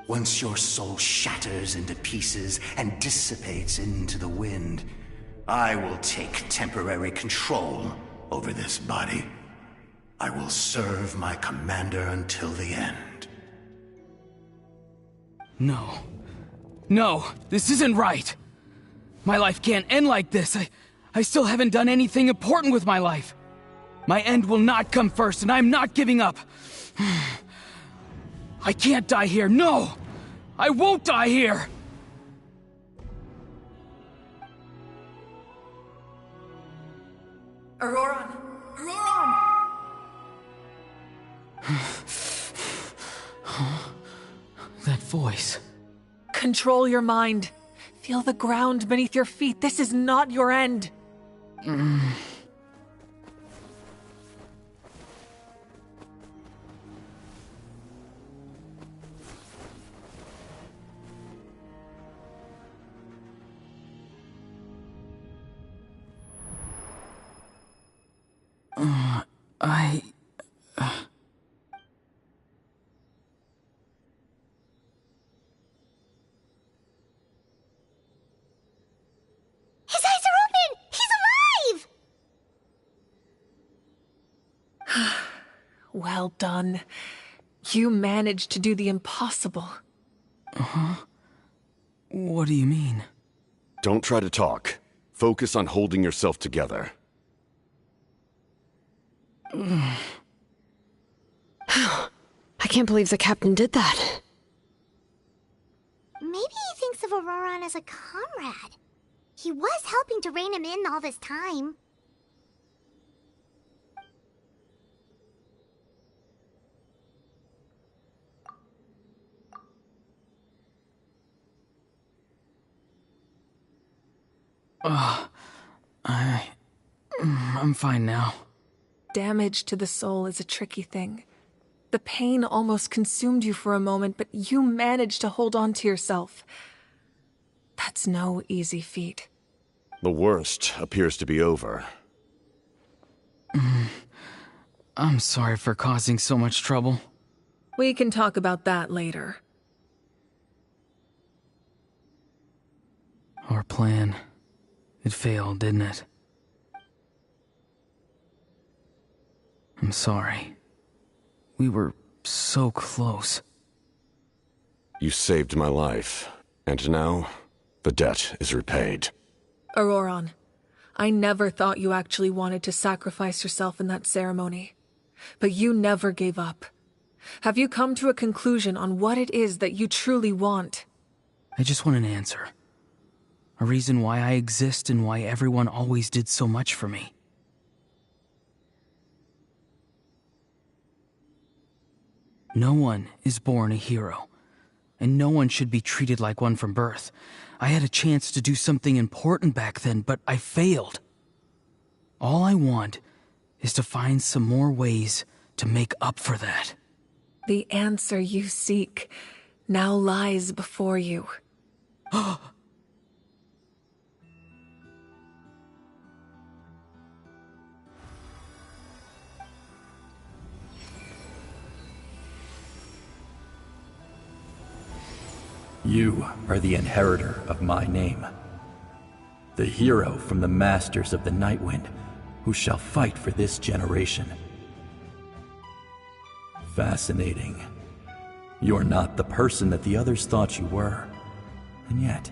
Once your soul shatters into pieces and dissipates into the wind, I will take temporary control over this body. I will serve my commander until the end. No. No, this isn't right. My life can't end like this. I still haven't done anything important with my life. My end will not come first, and I'm not giving up. I can't die here, no! I won't die here! Auroron! Auroron! That voice. Control your mind. Feel the ground beneath your feet. This is not your end. His eyes are open! He's alive! Well done. You managed to do the impossible. Uh-huh. What do you mean? Don't try to talk. Focus on holding yourself together. I can't believe the captain did that. Maybe he thinks of Auroron as a comrade. He was helping to rein him in all this time. I'm fine now. Damage to the soul is a tricky thing. The pain almost consumed you for a moment, but you managed to hold on to yourself. That's no easy feat. The worst appears to be over. I'm sorry for causing so much trouble. We can talk about that later. Our plan, it failed, didn't it? I'm sorry. We were so close. You saved my life, and now the debt is repaid. Auroron, I never thought you actually wanted to sacrifice yourself in that ceremony. But you never gave up. Have you come to a conclusion on what it is that you truly want? I just want an answer. A reason why I exist and why everyone always did so much for me. No one is born a hero, and no one should be treated like one from birth. I had a chance to do something important back then, but I failed. All I want is to find some more ways to make up for that. The answer you seek now lies before you. You are the inheritor of my name. The hero from the Masters of the Nightwind, who shall fight for this generation. Fascinating. You're not the person that the others thought you were. And yet,